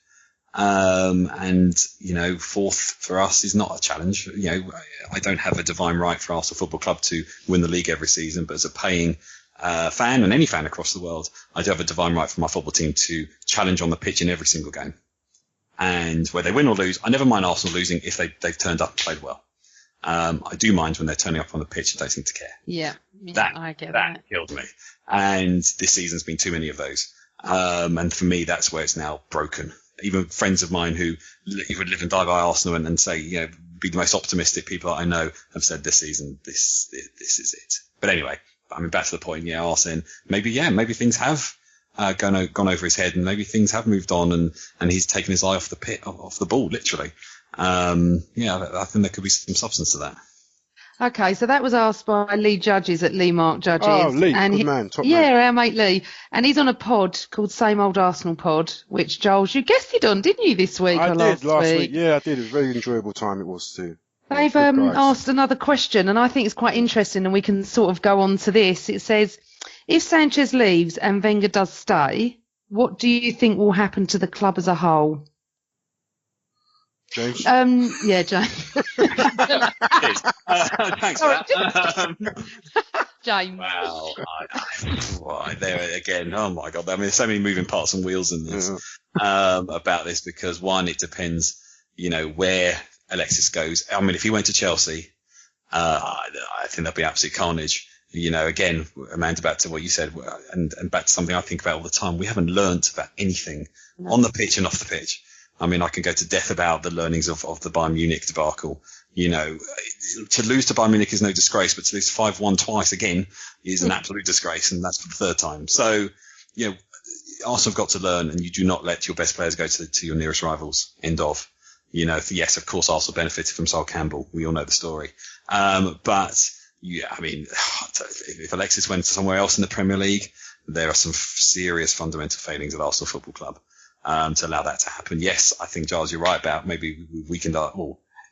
And, you know, fourth for us is not a challenge. You know, I don't have a divine right for Arsenal Football Club to win the league every season, but as a paying fan, and any fan across the world, I do have a divine right for my football team to challenge on the pitch in every single game. And whether they win or lose, I never mind Arsenal losing if they've turned up and played well. I do mind when they're turning up on the pitch and don't seem to care. Yeah, I get that killed me. And this season's been too many of those. And for me, that's where it's now broken. Even friends of mine who would live and die by Arsenal and say, you know, be the most optimistic people I know have said this season, this is it. But anyway, I mean, back to the point, yeah, Arsene, maybe things have gone over his head, and maybe things have moved on, and he's taken his eye off the ball, literally. Yeah, I think there could be some substance to that. Okay, so that was asked by Lee Judges at Lee Mark Judges. Oh, Lee, and good man, top man. man. Our mate Lee. And he's on a pod called Same Old Arsenal Pod, which, Giles, you guested on, didn't you, this week or last week? Yeah, I did. It was a very enjoyable time it was too. They've asked another question, and I think it's quite interesting, and we can sort of go on to this. It says, if Sanchez leaves and Wenger does stay, what do you think will happen to the club as a whole? James? Yeah, James. Thanks for that. James. Wow. There again. Oh my God. I mean, there's so many moving parts and wheels in this about this because one, it depends, where Alexis goes. I mean, if he went to Chelsea, I think that'd be absolute carnage. Again, Amanda, back to what you said, and back to something I think about all the time. We haven't learnt about anything on the pitch and off the pitch. I mean, I can go to death about the learnings of the Bayern Munich debacle. To lose to Bayern Munich is no disgrace, but to lose 5-1 twice again is an absolute disgrace, and that's for the third time. So, Arsenal have got to learn, and you do not let your best players go to your nearest rivals. End of. Yes, of course, Arsenal benefited from Sol Campbell. We all know the story. But yeah, I mean, if Alexis went somewhere else in the Premier League, there are some serious fundamental failings at Arsenal Football Club to allow that to happen. Yes, I think, Giles, you're right about maybe we weakened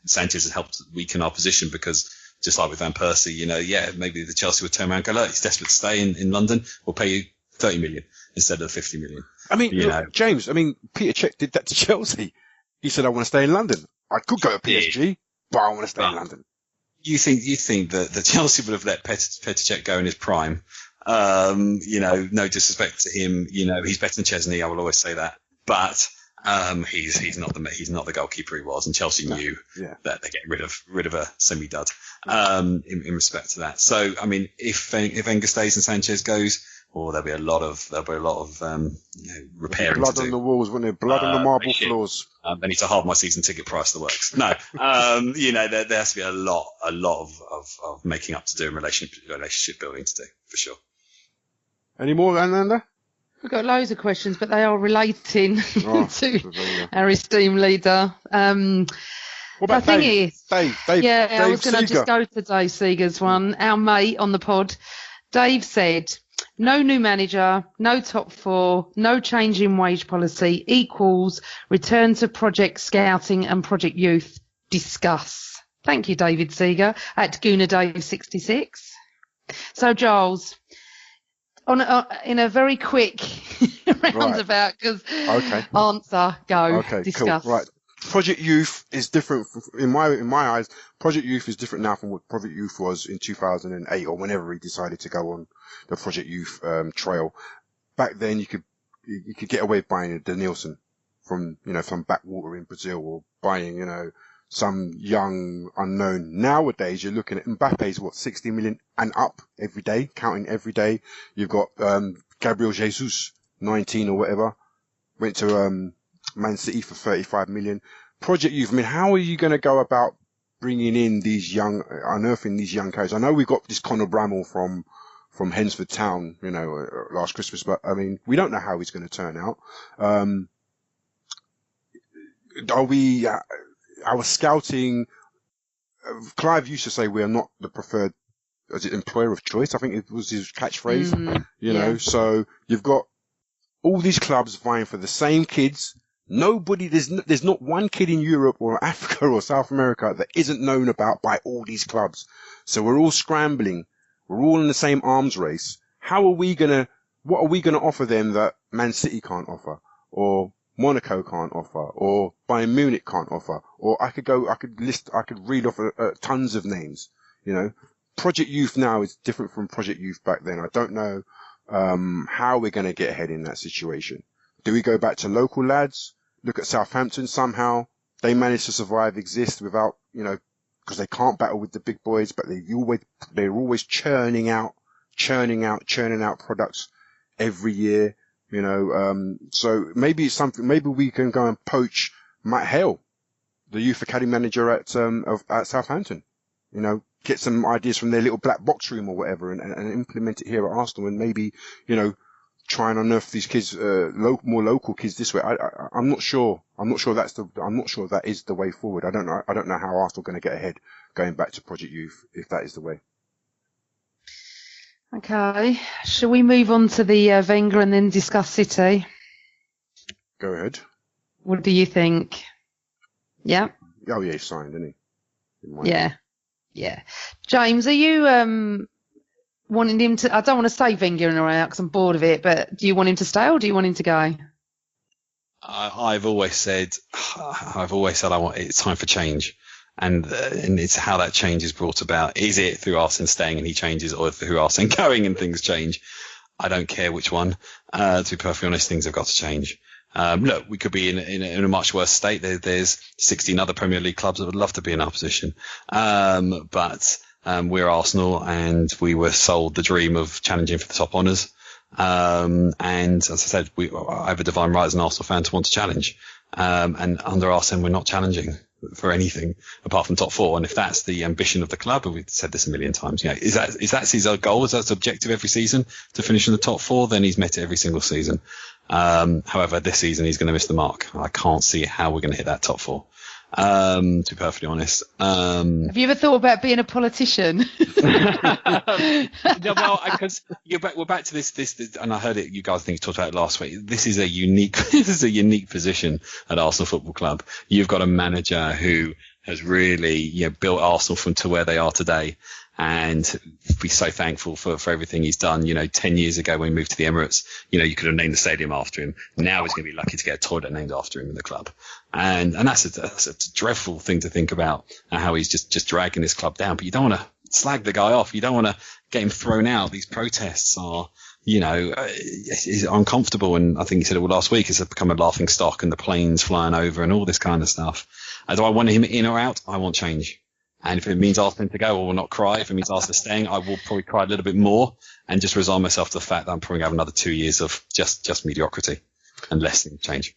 Sanchez has helped weaken our position because just like with Van Persie, maybe the Chelsea would turn around and go, look, he's desperate to stay in London. We'll pay you 30 million instead of 50 million. I mean, James, Peter Cech did that to Chelsea. He said, I want to stay in London. I could go to PSG, but I want to stay in London. You think that the Chelsea would have let Petr Cech go in his prime? No disrespect to him. He's better than Chesney. I will always say that. But he's not the goalkeeper he was, and Chelsea knew that they're getting rid of a semi-dud in respect to that. So I mean, if Wenger stays and Sanchez goes, there'll be a lot of repairing. Blood to do. on the walls, wouldn't there? Blood on the marble floors. They need to halve my season ticket price. The works. No, there has to be a lot of making up to do and relationship building to do for sure. Any more, Amanda? We've got loads of questions, but they are relating to our esteemed leader. What about Dave? Dave, I was going to just go to Dave Seeger's one. Our mate on the pod, Dave said, no new manager, no top four, no change in wage policy equals return to project scouting and project youth. Discuss. Thank you, David Seeger at Gooner Dave 66. So, Giles, in a very quick roundabout, because answer, go, okay, discuss. Cool. Right. Project Youth is different in my eyes. Project Youth is different now from what Project Youth was in 2008 or whenever he decided to go on the Project Youth trail. Back then, you could get away with buying a Denilson from backwater in Brazil, or buying some young unknown. Nowadays, you're looking at Mbappe's 60 million and up every day, counting every day. You've got Gabriel Jesus, 19 or whatever, went to Man City for 35 million. Project Youth, I mean, how are you going to go about bringing in unearthing these young characters? I know we've got this Conor Bramall from Hensford Town, last Christmas, but I mean, we don't know how he's going to turn out. Our scouting, Clive used to say we are not the preferred employer of choice. I think it was his catchphrase, so you've got all these clubs vying for the same kids. There's not one kid in Europe or Africa or South America that isn't known about by all these clubs. So we're all scrambling. We're all in the same arms race. What are we going to offer them that Man City can't offer, or Monaco can't offer, or Bayern Munich can't offer? Or I could read off tons of names, Project Youth now is different from Project Youth back then. I don't know, how we're going to get ahead in that situation. Do we go back to local lads? Look at Southampton. Somehow they managed to survive, exist without, because they can't battle with the big boys, but they're always churning out products every year, so maybe it's something, maybe we can go and poach Matt Hale, the youth academy manager at Southampton, get some ideas from their little black box room or whatever and implement it here at Arsenal, and maybe, try and unearth these kids, more local kids this way. I'm not sure. I'm not sure that is the way forward. I don't know how Arsenal are going to get ahead going back to Project Youth if that is the way. Okay. Shall we move on to the Wenger and then discuss City? Go ahead. What do you think? Yeah. Oh yeah, he signed, didn't he? Yeah. James, are you wanting him to? I don't want to say Wenger and all out because I'm bored of it. But do you want him to stay or do you want him to go? I've always said it's time for change. And it's how that change is brought about. Is it through Arsene staying and he changes, or through Arsene going and things change? I don't care which one. To be perfectly honest, things have got to change. Look, we could be in a much worse state. There's 16 other Premier League clubs that would love to be in our position. But we're Arsenal, and we were sold the dream of challenging for the top honours. And as I said, I have a divine right as an Arsenal fan to want to challenge. And under Arsene, we're not challenging for anything apart from top four. And if that's the ambition of the club, and we've said this a million times, is that his goal? Is that his objective every season to finish in the top four? Then he's met it every single season. However, this season he's going to miss the mark. I can't see how we're going to hit that top four. To be perfectly honest. Have you ever thought about being a politician? Well, because we're back to this, and I heard it. You guys think you talked about it last week. This is a unique position at Arsenal Football Club. You've got a manager who has really, built Arsenal to where they are today, and be so thankful for everything he's done. 10 years ago when he moved to the Emirates, you could have named the stadium after him. Now he's going to be lucky to get a toilet named after him in the club. And that's a dreadful thing to think about, how he's just dragging this club down. But you don't want to slag the guy off. You don't want to get him thrown out. These protests are, is uncomfortable. And I think he said it all last week. It's become a laughing stock, and the planes flying over and all this kind of stuff. Do I want him in or out? I want change. And if it means asking him to go, I will not cry. If it means asking staying, I will probably cry a little bit more and just resign myself to the fact that I'm probably going to have another 2 years of just mediocrity and less change.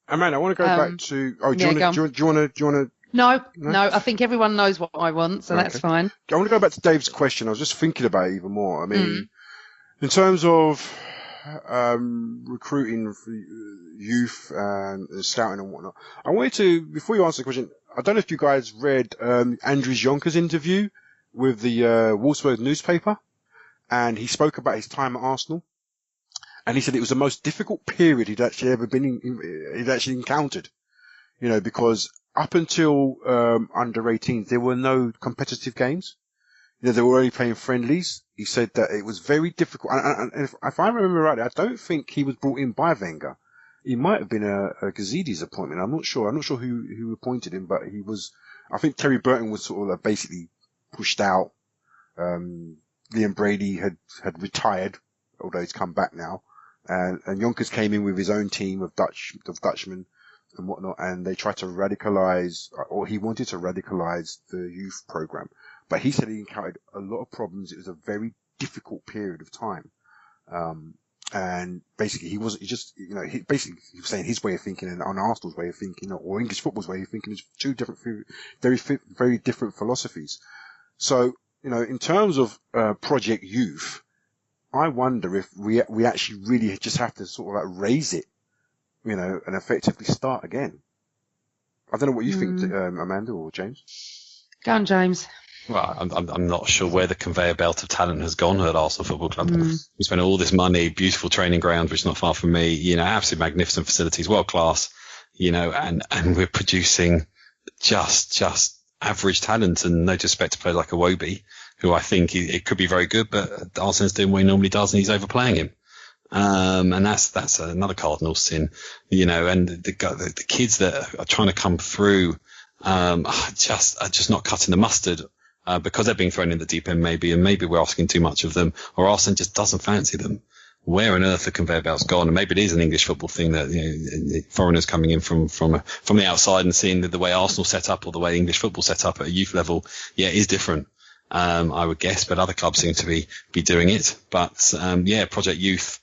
Amanda, I want to go back to. Oh, do you want to? No, I think everyone knows what I want, so that's fine. I want to go back to Dave's question. I was just thinking about it even more. I mean, in terms of recruiting for youth and scouting and whatnot, I wanted to, before you answer the question, I don't know if you guys read Andries Jonker's interview with the Wolfsburg newspaper, and he spoke about his time at Arsenal, and he said it was the most difficult period he'd actually ever he'd actually encountered, because up until under 18s there were no competitive games. They were only playing friendlies. He said that it was very difficult, and if I remember rightly, I don't think he was brought in by Wenger. He might have been a Gazidis appointment. I'm not sure who appointed him, but he was. I think Terry Burton was sort of basically pushed out. Liam Brady had retired, although he's come back now, and Yonkers came in with his own team of Dutchmen and whatnot, and they tried to radicalize, or he wanted to radicalize the youth program, but he said he encountered a lot of problems. It was a very difficult period of time. And basically he was saying his way of thinking and on Arsenal's way of thinking, or English football's way of thinking, is two different, very different philosophies. So, in terms of Project Youth, I wonder if we actually really just have to sort of raise it, and effectively start again. I don't know what you think, Amanda or James. Go on, James. Well, I'm not sure where the conveyor belt of talent has gone at Arsenal Football Club. We spent all this money, beautiful training ground, which is not far from me, absolutely magnificent facilities, world class, and we're producing just average talent, and no disrespect to players like Iwobi, who I think it could be very good, but Arsene's doing what he normally does, and he's overplaying him. And that's another cardinal sin, and the kids that are trying to come through, are just not cutting the mustard. Because they're being thrown in the deep end, and maybe we're asking too much of them, or Arsene just doesn't fancy them. Where on earth the conveyor belt's gone? And maybe it is an English football thing that foreigners coming in from the outside and seeing the way Arsenal set up or the way English football set up at a youth level, is different. I would guess, but other clubs seem to be doing it. But Project Youth.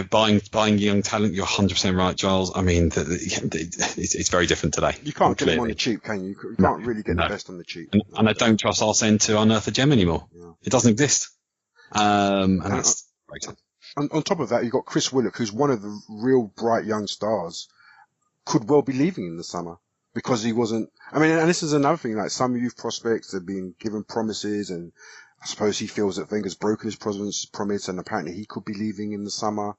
Buying young talent, you're 100% right, Giles. I mean, it's very different today. You can't get them on the cheap, can you? You can't really get the best on the cheap. And I don't trust Arsene to unearth a gem anymore. Yeah. It doesn't exist. And that's great. On top of that, you've got Chris Willock, who's one of the real bright young stars, could well be leaving in the summer because he wasn't. I mean, and this is another thing, like some youth prospects are being given promises, and I suppose he feels that Wenger's broken his promise, and apparently he could be leaving in the summer,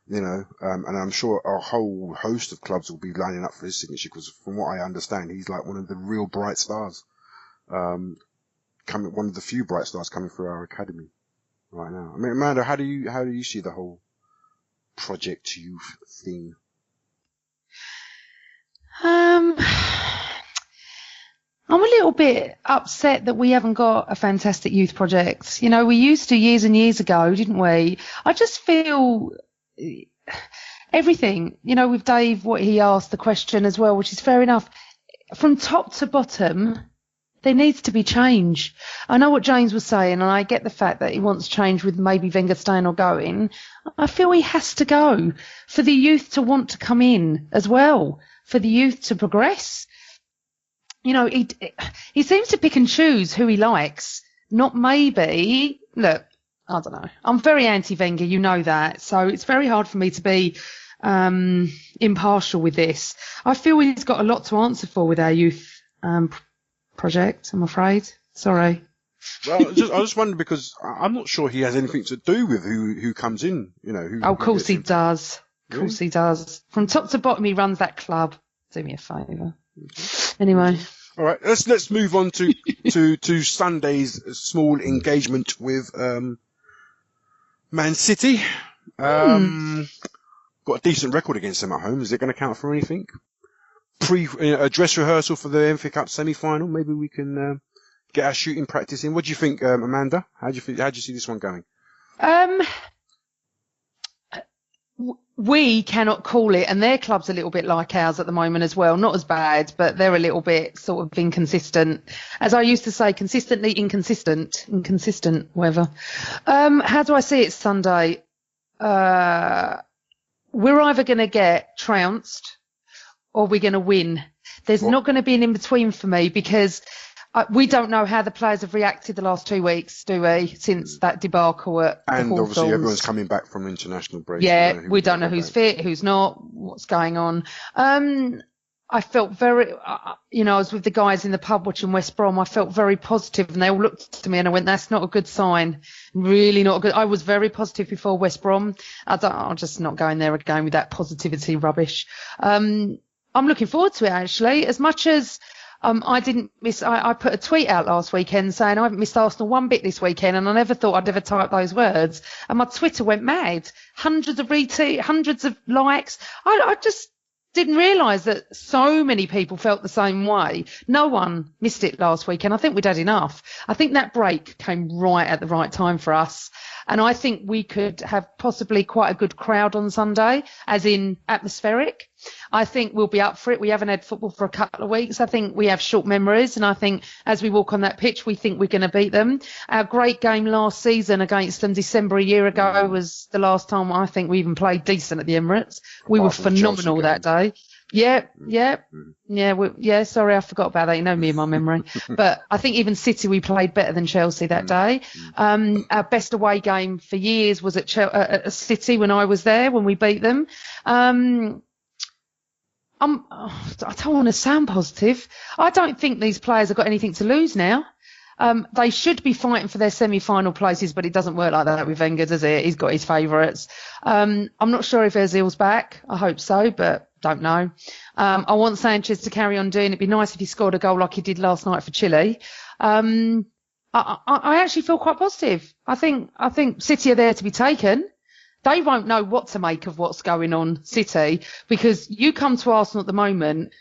and I'm sure a whole host of clubs will be lining up for his signature, because from what I understand, he's like one of the real bright stars, one of the few bright stars coming through our academy right now. I mean, Amanda, how do you see the whole Project Youth thing? I'm a little bit upset that we haven't got a fantastic youth project. You know, we used to years and years ago, didn't we? I just feel everything, you know, with Dave, what he asked the question as well, which is fair enough. From top to bottom, there needs to be change. I know what James was saying, and I get the fact that he wants change with maybe Wenger staying or going. I feel he has to go for the youth to want to come in as well, for the youth to progress. You know, he seems to pick and choose who he likes, not maybe. Look, I don't know. I'm very anti-Wenger, you know that. So it's very hard for me to be impartial with this. I feel he's got a lot to answer for with our youth project, I'm afraid. Sorry. Well, I just wonder because I'm not sure he has anything to do with who comes in. You know. Of course he does. Of course he does. From top to bottom, he runs that club. Do me a favour. Anyway. All right. Let's move on to Sunday's small engagement with Man City. Got a decent record against them at home. Is it going to count for anything? A dress rehearsal for the MFA Cup semi-final. Maybe we can get our shooting practice in. What do you think, Amanda? How do you see this one going? We cannot call it, and their club's a little bit like ours at the moment as well. Not as bad, but they're a little bit sort of inconsistent. As I used to say, consistently inconsistent, whatever. How do I see it Sunday? We're either going to get trounced or we're going to win. There's not going to be an in-between for me because we don't know how the players have reacted the last 2 weeks, do we, since that debacle at the And obviously Hawthorns. everyone's coming back from international break. Yeah, we don't know who's fit, who's not, what's going on. I felt very, I was with the guys in the pub watching West Brom. I felt very positive, and they all looked at me and I went, that's not a good sign. Really not good. I was very positive before West Brom. I'm just not going there again with that positivity rubbish. I'm looking forward to it, actually, as much as I put a tweet out last weekend saying I haven't missed Arsenal one bit this weekend, and I never thought I'd ever type those words. And my Twitter went mad. Hundreds of retweets, hundreds of likes. I just didn't realise that so many people felt the same way. No one missed it last weekend. I think we'd had enough. I think that break came right at the right time for us. And I think we could have possibly quite a good crowd on Sunday, as in atmospheric. I think we'll be up for it. We haven't had football for a couple of weeks. I think we have short memories. And I think as we walk on that pitch, we think we're going to beat them. Our great game last season against them, December a year ago, was the last time I think we even played decent at the Emirates. We were phenomenal that day. Yeah. Sorry, I forgot about that. You know me and my memory. But I think even City, we played better than Chelsea that day. Our best away game for years was at City when I was there, when we beat them. I don't want to sound positive. I don't think these players have got anything to lose now. They should be fighting for their semi-final places, but it doesn't work like that with Wenger, does it? He's got his favourites. I'm not sure if Ozil's back. I hope so, but don't know. I want Sanchez to carry on doing it. It'd be nice if he scored a goal like he did last night for Chile. I actually feel quite positive. I think City are there to be taken. They won't know what to make of what's going on, City, because you come to Arsenal at the moment.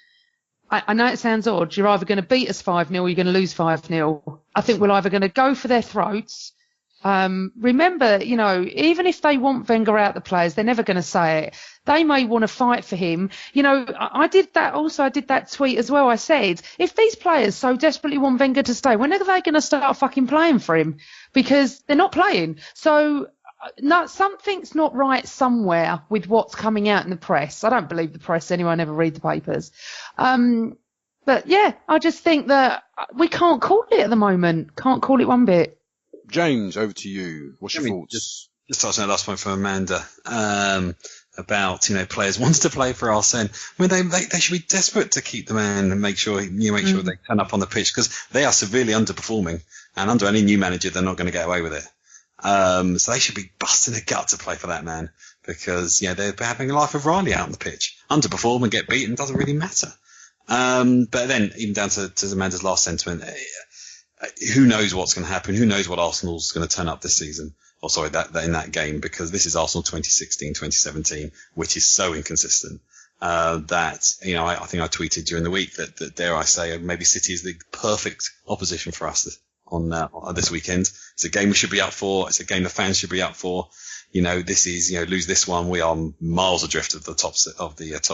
I know it sounds odd. You're either going to beat us 5-0 or you're going to lose 5-0. I think we're either going to go for their throats. Remember, even if they want Wenger out the players, they're never going to say it. They may want to fight for him. I did that tweet as well. I said, if these players so desperately want Wenger to stay, when are they going to start fucking playing for him? Because they're not playing. So, no, something's not right somewhere with what's coming out in the press. I don't believe the press anyway. I never read the papers. But yeah, I just think that we can't call it at the moment. Can't call it one bit. James, over to you. What's your thoughts? Just touching on the last point from Amanda about players wanting to play for Arsene. I mean, they should be desperate to keep the man and make sure sure they turn up on the pitch, because they are severely underperforming, and under any new manager, they're not going to get away with it. So they should be busting their gut to play for that man, because they're having a life of Riley out on the pitch. Underperform and get beaten doesn't really matter. But then even down to Amanda's last sentiment. Who knows what's going to happen? Who knows what Arsenal's going to turn up this season? Or sorry, that in that game, because this is Arsenal 2016, 2017, which is so inconsistent. that, I think I tweeted during the week that dare I say, maybe City is the perfect opposition for us on this weekend. It's a game we should be up for. It's a game the fans should be up for. This is, lose this one, we are miles adrift of the top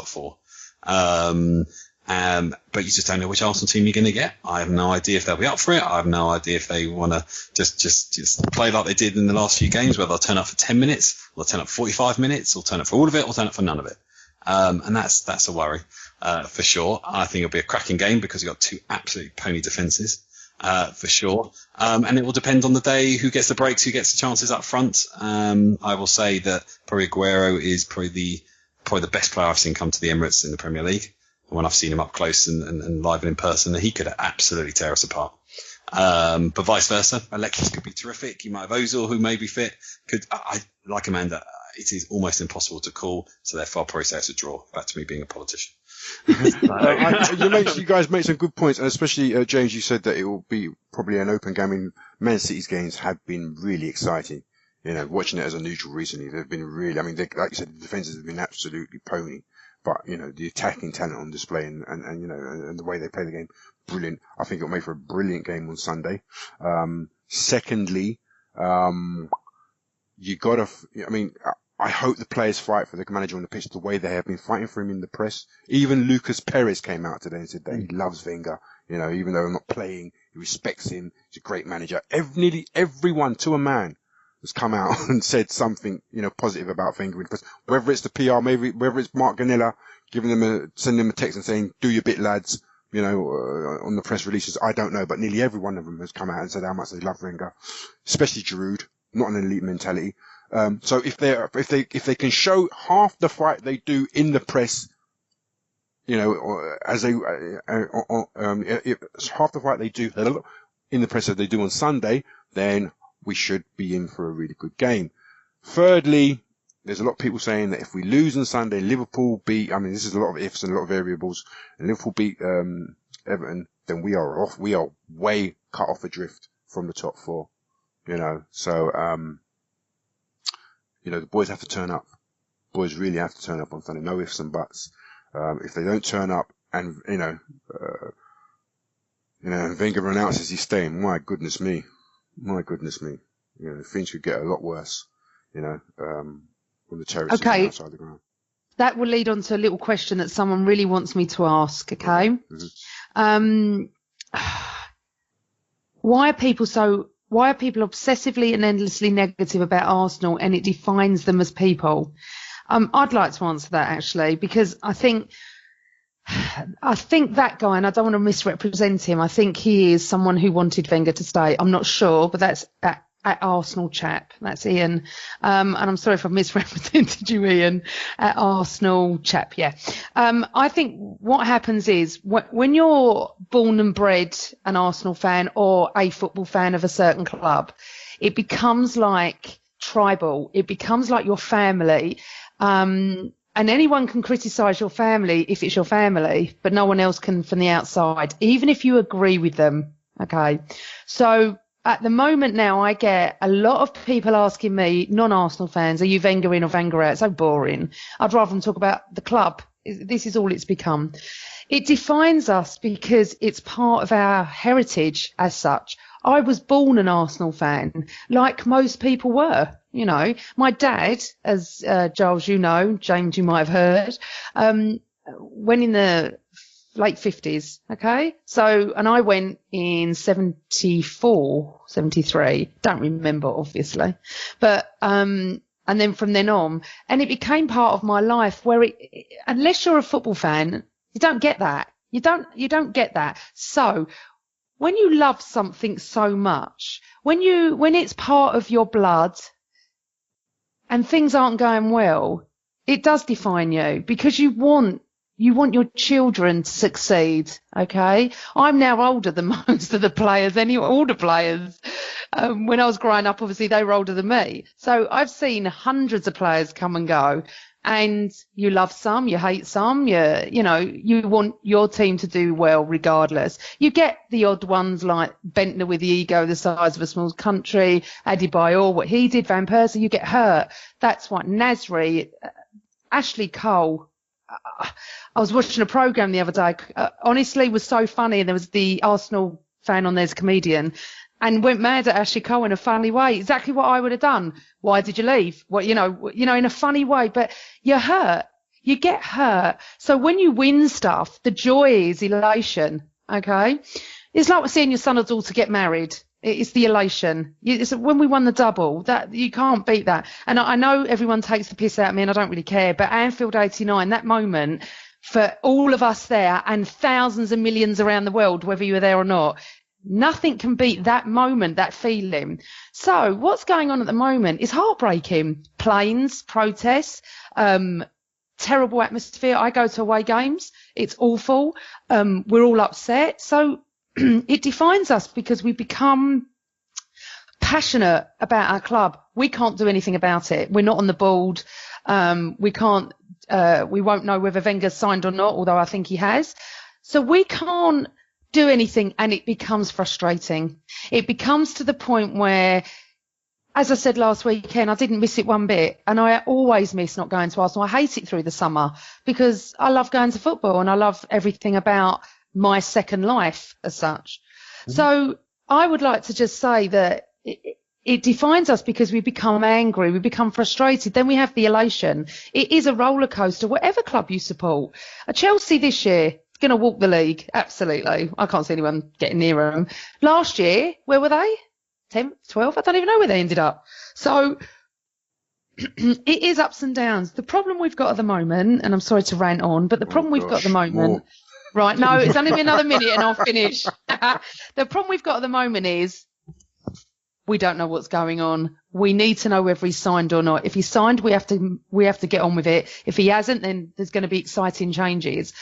four. But you just don't know which Arsenal team you're going to get. I have no idea if they'll be up for it. I have no idea if they want to just play like they did in the last few games, where they'll turn up for 10 minutes, or they'll turn up for 45 minutes, or turn up for all of it, or turn up for none of it. And that's a worry, for sure. I think it'll be a cracking game because you've got two absolute pony defences, for sure. And it will depend on the day, who gets the breaks, who gets the chances up front. I will say that probably Aguero is probably the best player I've seen come to the Emirates in the Premier League. When I've seen him up close and live and in person, he could absolutely tear us apart. But vice versa, Alexis could be terrific. You might have Ozil, who may be fit. I like Amanda. It is almost impossible to call, so therefore I'll probably say it's a draw. Back to me being a politician. You guys make some good points, and especially James, you said that it will be probably an open game. I mean, Man City's games have been really exciting. Watching it as a neutral recently, they've been really. I mean, like you said, the defences have been absolutely pony. But, the attacking talent on display and the way they play the game, brilliant. I think it'll make for a brilliant game on Sunday. Secondly, I hope the players fight for the manager on the pitch the way they have been fighting for him in the press. Even Lucas Perez came out today and said that he loves Wenger. Even though I'm not playing, he respects him. He's a great manager. Nearly everyone, to a man, has come out and said something, positive about Wenger in the press. Whether it's the PR, maybe whether it's Mark Ganella sending them a text and saying, "Do your bit, lads," on the press releases. I don't know, but nearly every one of them has come out and said how much they love Wenger, especially Giroud, not an elite mentality. So if they can show half the fight they do in the press, as they if half the fight they do in the press as they do on Sunday, then we should be in for a really good game. Thirdly, there's a lot of people saying that if we lose on Sunday, Liverpool beat, this is a lot of ifs and a lot of variables, and Liverpool beat Everton, then we are off. We are way cut off adrift from the top four. So, the boys have to turn up. Boys really have to turn up on Sunday. No ifs and buts. If they don't turn up and, Wenger announces he's staying, my goodness me. Things could get a lot worse, when the terrorists are outside the ground. That will lead on to a little question that someone really wants me to ask, okay? Mm-hmm. Why are people obsessively and endlessly negative about Arsenal, and it defines them as people? I'd like to answer that, actually, because I think that guy, and I don't want to misrepresent him, I think he is someone who wanted Wenger to stay. I'm not sure, but that's at Arsenal chap. That's Ian. And I'm sorry if I've misrepresented you, Ian. At Arsenal chap, yeah. I think what happens is when you're born and bred an Arsenal fan or a football fan of a certain club, it becomes like tribal. It becomes like your family. And anyone can criticise your family if it's your family, but no one else can from the outside, even if you agree with them. Okay. So at the moment now, I get a lot of people asking me, non-Arsenal fans, are you Wenger in or Wenger out? It's so boring. I'd rather them talk about the club. This is all it's become. It defines us because it's part of our heritage as such. I was born an Arsenal fan, like most people were. My dad, as Giles, James, you might have heard, went in the late 50s, okay? So, and I went in 74, 73, don't remember, obviously. But, and then from then on, and it became part of my life where unless you're a football fan, you don't get that. You don't get that. So, when you love something so much, when it's part of your blood and things aren't going well, it does define you because you want your children to succeed, okay? I'm now older than most of the players, all the players. When I was growing up, obviously, they were older than me. So I've seen hundreds of players come and go. And you love some, you hate some, you want your team to do well regardless. You get the odd ones like Bentner with the ego the size of a small country, Adebayor, what he did, Van Persie, you get hurt. That's what Nasri, Ashley Cole. I was watching a program the other day. Honestly, it was so funny. And there was the Arsenal fan on there's a comedian, and went mad at Ashley Cole in a funny way. Exactly what I would have done. Why did you leave? Well, in a funny way. But you're hurt. You get hurt. So when you win stuff, the joy is elation. Okay, it's like seeing your son or daughter get married. It's the elation. It's when we won the double, that you can't beat that. And I know everyone takes the piss out of me, and I don't really care. But Anfield '89, that moment for all of us there and thousands and millions around the world, whether you were there or not, nothing can beat that moment, that feeling. So what's going on at the moment is heartbreaking. Planes, protests, terrible atmosphere. I go to away games. It's awful. We're all upset. So it defines us because we become passionate about our club. We can't do anything about it. We're not on the board. We won't know whether Wenger's signed or not, although I think he has. So we can't do anything, and it becomes frustrating. It becomes to the point where, as I said last weekend, I didn't miss it one bit, and I always miss not going to Arsenal. I hate it through the summer because I love going to football and I love everything about my second life as such. Mm-hmm. So I would like to just say that it defines us because we become angry, we become frustrated, then we have the elation. It is a roller coaster, whatever club you support. Chelsea this year, going to walk the league, absolutely. I can't see anyone getting near them. Last year, where were they? 10th, 12th? I don't even know where they ended up. So it is ups and downs. The problem we've got at the moment, and I'm sorry to rant on, but the problem we've got at the moment, right, no, it's only another minute and I'll finish. The problem we've got at the moment is we don't know what's going on. We need to know whether he's signed or not. If he's signed, we have to get on with it. If he hasn't, then there's going to be exciting changes.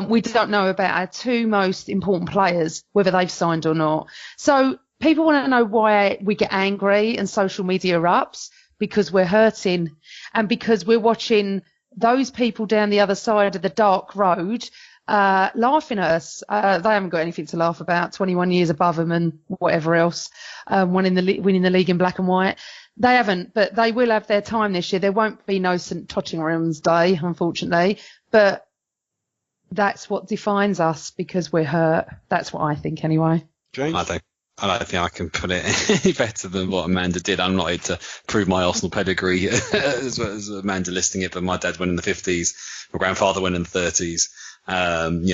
We don't know about our two most important players, whether they've signed or not. So people want to know why we get angry and social media erupts, because we're hurting and because we're watching those people down the other side of the dark road laughing at us. They haven't got anything to laugh about. 21 years above them and whatever else, winning the league in black and white. They haven't, but they will have their time this year. There won't be no St Tottenham's Day, unfortunately, but that's what defines us because we're hurt. That's what I think anyway. James? I don't think I can put it any better than what Amanda did. I'm not here to prove my Arsenal pedigree as well as Amanda listing it, but my dad went in the 50s. My grandfather went in the 30s.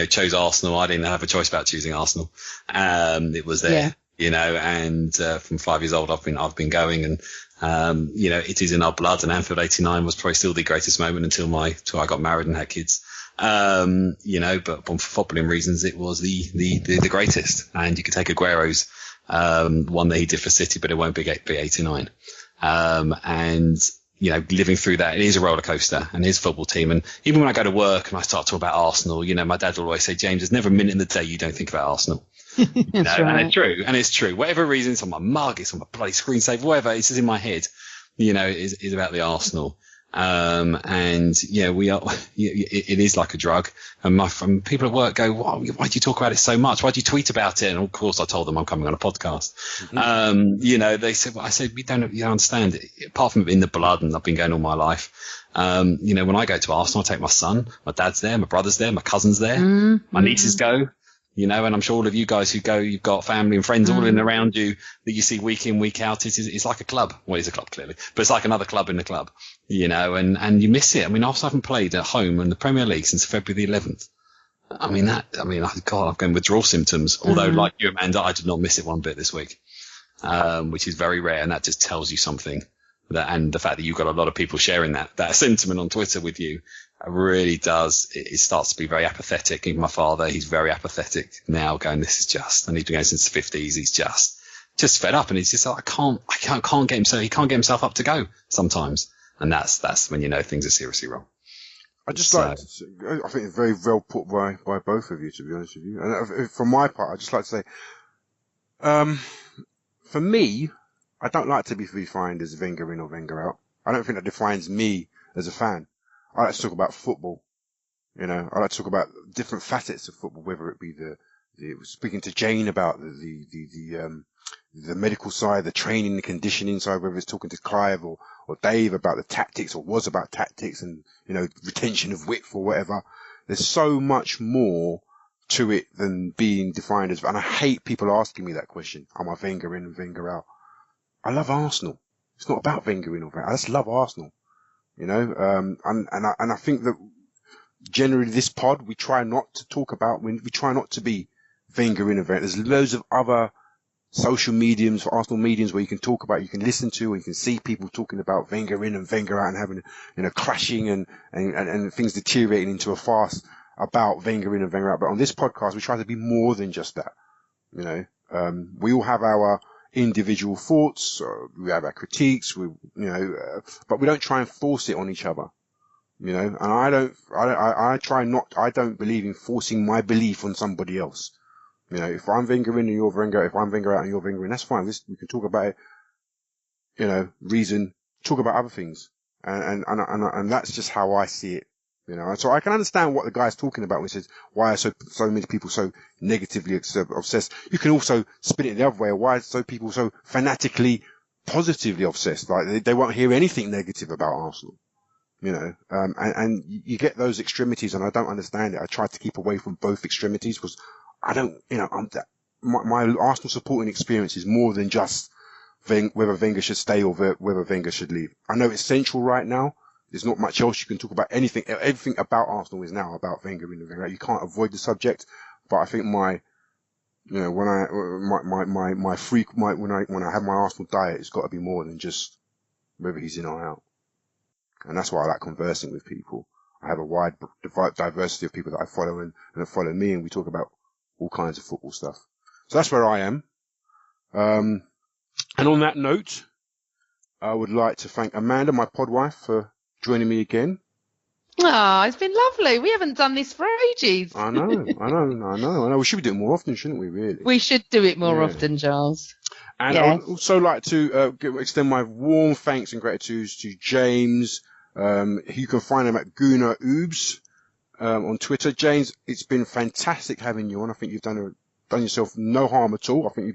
Chose Arsenal. I didn't have a choice about choosing Arsenal. It was there, and from 5 years old, I've been going, and it is in our blood. And Anfield '89 was probably still the greatest moment until I got married and had kids. But for footballing reasons, it was the greatest. And you could take Aguero's one that he did for City, but it won't be 89. Living through that, it is a roller coaster, and his football team. And even when I go to work and I start talking about Arsenal, my dad will always say, James, there's never a minute in the day you don't think about Arsenal. That's right. And it's true. Whatever reason, it's on my mug, it's on my bloody screensaver, whatever, it's just in my head, is about the Arsenal. We are, it is like a drug. And people at work go, why do you talk about it so much? Why do you tweet about it? And of course I told them I'm coming on a podcast. Mm-hmm. They said, I said, you don't understand it. Apart from in the blood, and I've been going all my life. When I go to Arsenal, I take my son, my dad's there, my brother's there, my cousin's there, my nieces go. And I'm sure all of you guys who go, you've got family and friends all in around you that you see week in, week out. It's like a club. Well, it's a club, clearly, but it's like another club in the club, and you miss it. I mean, Arsenal haven't played at home in the Premier League since February the 11th. God, I've got withdrawal symptoms. Although, like you, Amanda, I did not miss it one bit this week, which is very rare. And that just tells you something. And the fact that you've got a lot of people sharing that sentiment on Twitter with you, really does. It starts to be very apathetic. Even my father, he's very apathetic now, going, this is just, and he's been going since the 50s. He's just fed up, and he's just like, I can't get himself. He can't get himself up to go sometimes, and that's when things are seriously wrong. I think it's very well put by both of you, to be honest with you. And from my part, I'd just like to say, for me, I don't like to be defined as Wenger in or Wenger out. I don't think that defines me as a fan. I like to talk about football. I like to talk about different facets of football, whether it be speaking to Jane about the medical side, the training, the conditioning side, whether it's talking to Clive or Dave about the tactics, or was about tactics and, retention of width or whatever. there's so much more to it than being defined as, and I hate people asking me that question. Am I Wenger in and Wenger out? I love Arsenal. It's not about Wenger in or Wenger. I just love Arsenal, you know? And I think that generally this pod, we try not to talk about, we try not to be Wenger in and Wenger. There's loads of other social mediums, for Arsenal mediums, where you can talk about, you can listen to, or you can see people talking about Wenger in and Wenger out and having, you know, crashing and things deteriorating into a farce about Wenger in and Wenger out. But on this podcast, we try to be more than just that. You know, we all have our individual thoughts, we have our critiques, but we don't try and force it on each other. You know, and I don't believe in forcing my belief on somebody else. You know, if I'm Wenger in and you're Wenger, if I'm Wenger out and you're Wenger in, that's fine. We can talk about it, you know, talk about other things. And that's just how I see it. You know, so I can understand what the guy's talking about when he says, why are so many people so negatively obsessed? You can also spin it the other way. Why are people so fanatically positively obsessed? Like they won't hear anything negative about Arsenal. You know, and you get those extremities, and I don't understand it. I try to keep away from both extremities because I don't, you know, my Arsenal supporting experience is more than just whether Wenger should stay or whether Wenger should leave. I know it's central right now. There's not much else you can talk about. Everything about Arsenal is now about Wenger and Wenger. You can't avoid the subject, but I think when I have my Arsenal diet, it's got to be more than just whether he's in or out. And that's why I like conversing with people. I have a wide diversity of people that I follow and that follow me, and we talk about all kinds of football stuff. So that's where I am. And on that note, I would like to thank Amanda, my pod wife, for joining me again. Ah, it's been lovely. We haven't done this for ages. I know. We should be doing it more often, shouldn't we, really? We should do it more often, Giles. And I would also like to extend my warm thanks and gratitude to James. You can find him at Gooner Oobs on Twitter. James, it's been fantastic having you on. I think you've done yourself no harm at all. I think he's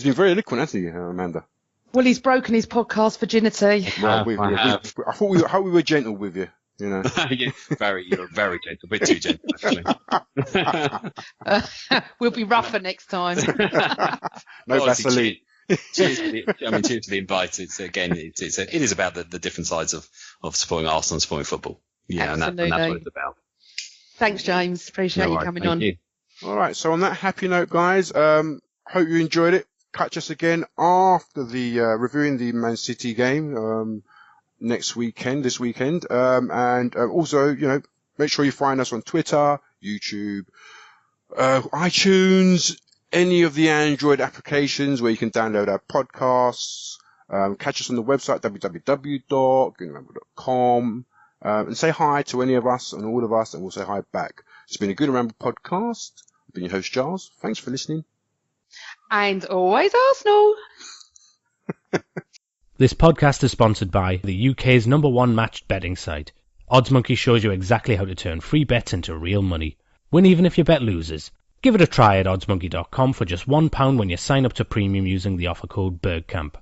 been very eloquent, hasn't he, Amanda? Well, he's broken his podcast virginity. Well, I thought we were gentle with you. You know, you're very gentle, a bit too gentle, actually. We'll be rougher next time. No Vaseline. Cheers to the invite. It is about the different sides of supporting Arsenal and supporting football. Yeah, and that's what it's about. Thanks, James. Appreciate you coming on. You. All right. So on that happy note, guys, hope you enjoyed it. Catch us again after the reviewing the Man City game this weekend. And also, you know, make sure you find us on Twitter, YouTube, iTunes, any of the Android applications where you can download our podcasts. Catch us on the website, www.goonerramble.com, and say hi to any of us and all of us, and we'll say hi back. It's been a Gooner Ramble podcast. I've been your host, Giles. Thanks for listening. And always Arsenal. This podcast is sponsored by the UK's #1 matched betting site. OddsMonkey shows you exactly how to turn free bets into real money. Win even if your bet loses. Give it a try at oddsmonkey.com for just £1 when you sign up to premium using the offer code BERGCAMP.